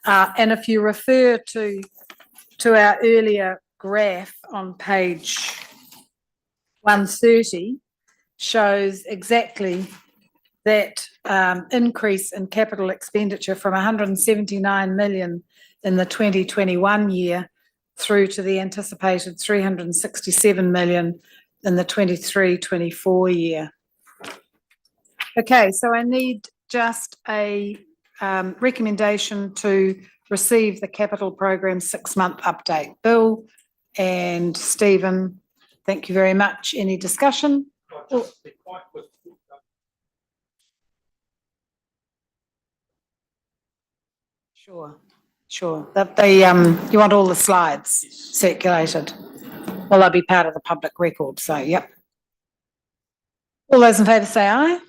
And if you refer to our earlier graph on page 130, shows exactly that increase in capital expenditure from 179 million in the 2021 year through to the anticipated 367 million in the 23-24 year. Okay, so I need just a recommendation to receive the capital program 6-month update. Bill and Stephen, thank you very much. Any discussion? Sure. You want all the slides circulated? Well, they'll be part of the public record, so yep. All those in favour say aye.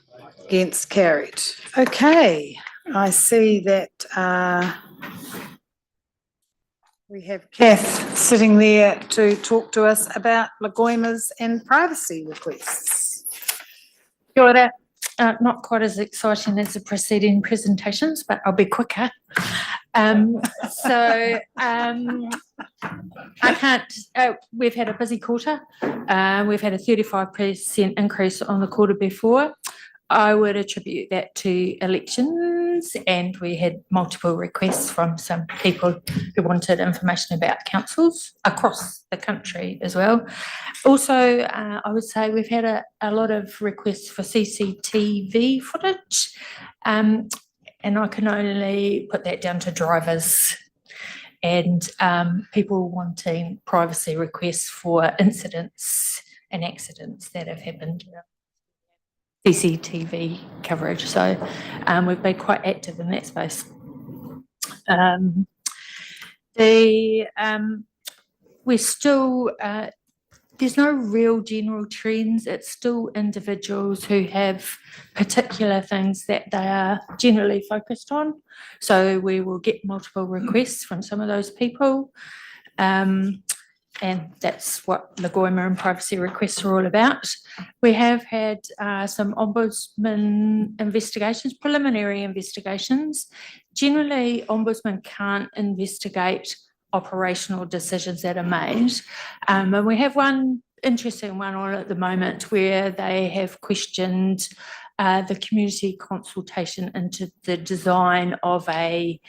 Against, carried. Okay, I see that we have Kath sitting there to talk to us about Lagoimas and privacy requests. Kia ora. Not quite as exciting as the preceding presentations, but I'll be quicker. We've had a busy quarter. We've had a 35% increase on the quarter before. I would attribute that to elections, and we had multiple requests from some people who wanted information about councils across the country as well. Also, I would say we've had a lot of requests for CCTV footage. And I can only put that down to drivers and people wanting privacy requests for incidents and accidents that have happened. CCTV coverage. So we've been quite active in that space. We're still, there's no real general trends. It's still individuals who have particular things that they are generally focused on. So we will get multiple requests from some of those people. And that's what the Goima and privacy requests are all about. We have had some ombudsman investigations, preliminary investigations. Generally, ombudsman can't investigate operational decisions that are made. And we have one interesting one on at the moment where they have questioned the community consultation into the design of a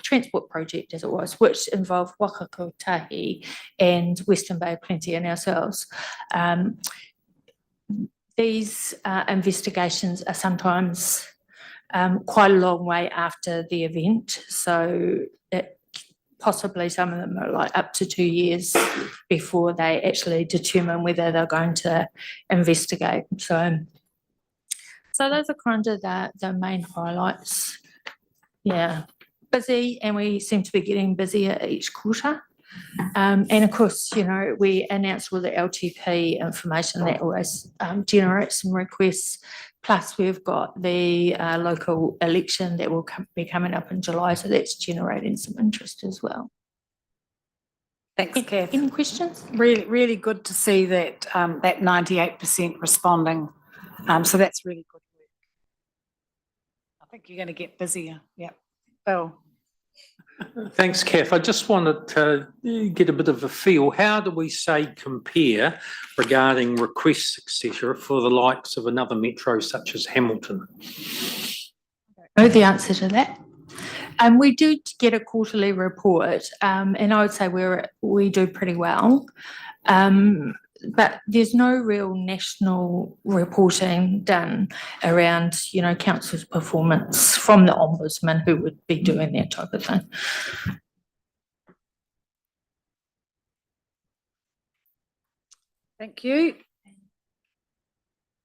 transport project, as it was, which involved Wakakotahi and Western Bay Plenty and ourselves. These investigations are sometimes quite a long way after the event, so possibly some of them are like up to 2 years before they actually determine whether they're going to investigate. So those are kind of the main highlights. Yeah, busy, and we seem to be getting busier each quarter. And of course, you know, we announced all the LTP information that always generates some requests. Plus, we've got the local election that will be coming up in July, so that's generating some interest as well. Thanks, Kath. Any questions? Really, really good to see that that 98% responding. So that's really good work. I think you're going to get busier. Yep. Bill. Thanks, Kath. I just wanted to get a bit of a feel. How do we say compare regarding requests, etc., for the likes of another metro such as Hamilton? I know the answer to that. We do get a quarterly report, and I would say we do pretty well. But there's no real national reporting done around, you know, council's performance from the ombudsman who would be doing that type of thing. Thank you.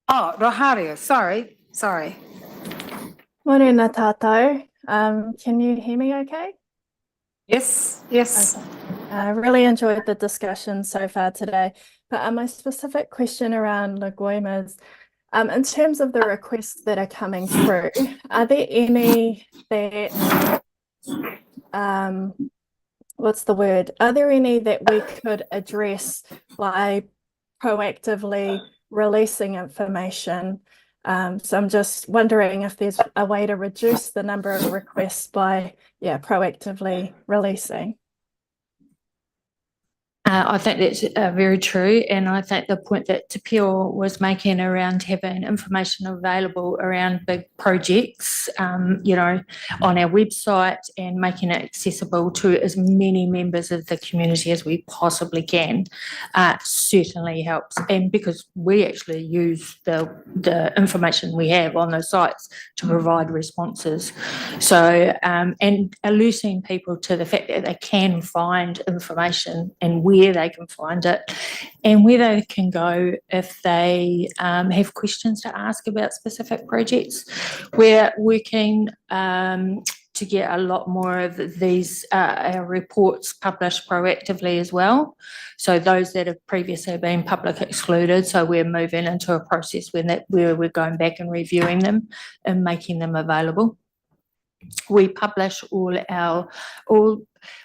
Oh, Rohario, sorry. Morena tātou. Can you hear me okay? Yes. Okay. I really enjoyed the discussion so far today. But my specific question around Lagoimas, in terms of the requests that are coming through, are there any that, what's the word? Are there any that we could address by proactively releasing information? So I'm just wondering if there's a way to reduce the number of requests by, proactively releasing. I think that's very true, and I think the point that Te Pio was making around having information available around big projects, you know, on our website and making it accessible to as many members of the community as we possibly can certainly helps. And because we actually use the information we have on those sites to provide responses. So, and alerting people to the fact that they can find information and where they can find it and where they can go if they have questions to ask about specific projects. We're working to get a lot more of these our reports published proactively as well. So those that have previously been public excluded, so we're moving into a process where we're going back and reviewing them and making them available. We publish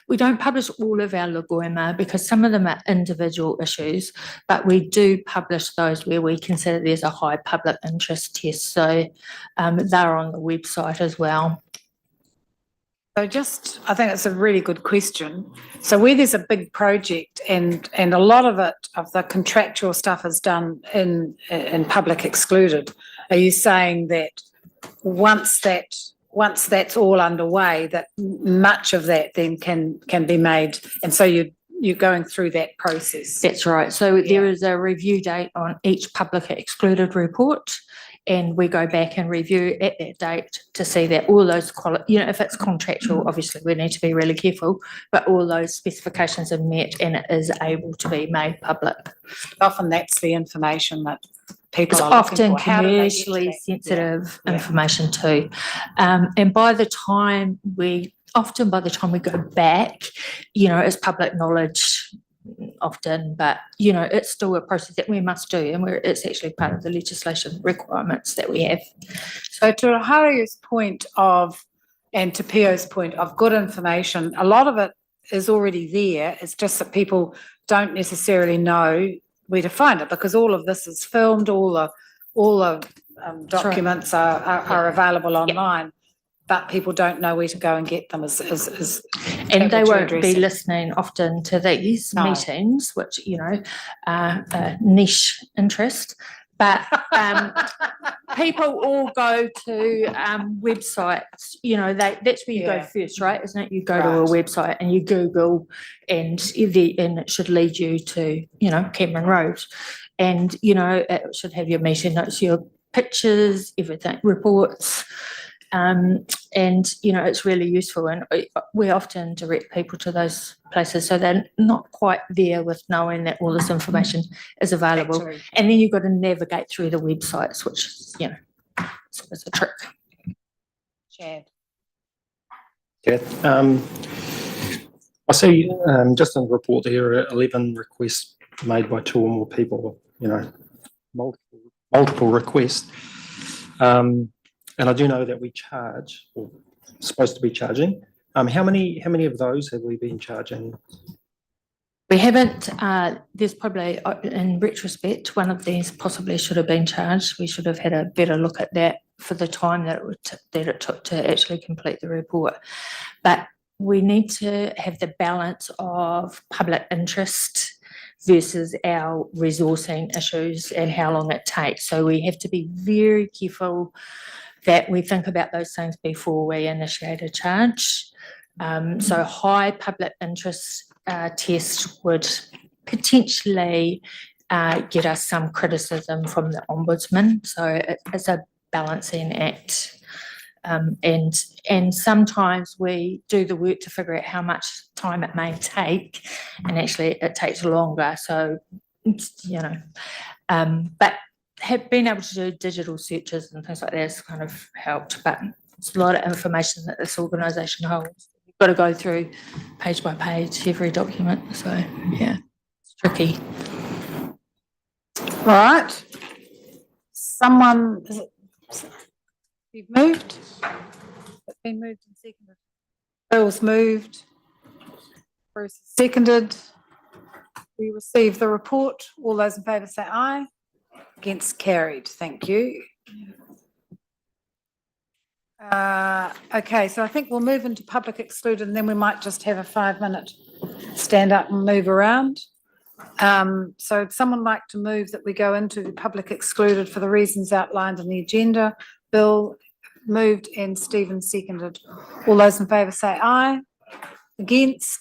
we don't publish all of our Lagoima because some of them are individual issues, but we do publish those where we consider there's a high public interest test. So they're on the website as well. So I think it's a really good question. So where there's a big project and a lot of it, of the contractual stuff is done in public excluded, are you saying that once that's all underway, that much of that then can be made, and so you're going through that process? That's right. So there is a review date on each public excluded report, and we go back and review at that date to see that all those if it's contractual, obviously we need to be really careful, but all those specifications are met and it is able to be made public. Often that's the information that people It's are looking often for. How do they get to commercially that? sensitive Yeah. information too. And by the time we go back, it's public knowledge often, but it's still a process that we must do, and it's actually part of the legislation requirements that we have. So to Hariu's point and to Pio's point of good information, a lot of it is already there. It's just that people don't necessarily know where to find it, because all of this is filmed, all the documents are available online, but people don't know where to go and get them. And they won't be addressing. listening often to these No. meetings, which, are a niche interest. But people all go to websites, that's where you go first, right? Isn't it? You go to a website and you Google and it should lead you to, Cameron Road. And, it should have your meeting notes, your pictures, everything, reports. And it's really useful, and we often direct people to those places so they're not quite there with knowing that all this information is available. Actually. And then you've got to navigate through the websites, which is it's a trick. Chad. Yeah, I see just in the report there are 11 requests made by 2 or more people, multiple requests. And I do know that we charge, or supposed to be charging. How many of those have we been charging? We haven't, there's probably, in retrospect, one of these possibly should have been charged. We should have had a better look at that for the time that it took to actually complete the report. But we need to have the balance of public interest versus our resourcing issues and how long it takes. So we have to be very careful that we think about those things before we initiate a charge. So high public interest test would potentially get us some criticism from the Ombudsman. So it's a balancing act. And sometimes we do the work to figure out how much time it may take, and actually it takes longer. So, but have been able to do digital searches and things like that has kind of helped, but it's a lot of information that this organisation holds. You've got to go through page by page every document, so yeah, it's tricky. All right. Someone, you've moved? It's been moved and seconded. Bill's moved. Bruce has seconded. We received the report. All those in favour say aye. Against, carried. Thank you. Okay, so I think we'll move into public excluded, and then we might just have a 5-minute stand up and move around. So would someone like to move that we go into public excluded for the reasons outlined in the agenda? Bill moved and Stephen seconded. All those in favour say aye. Against?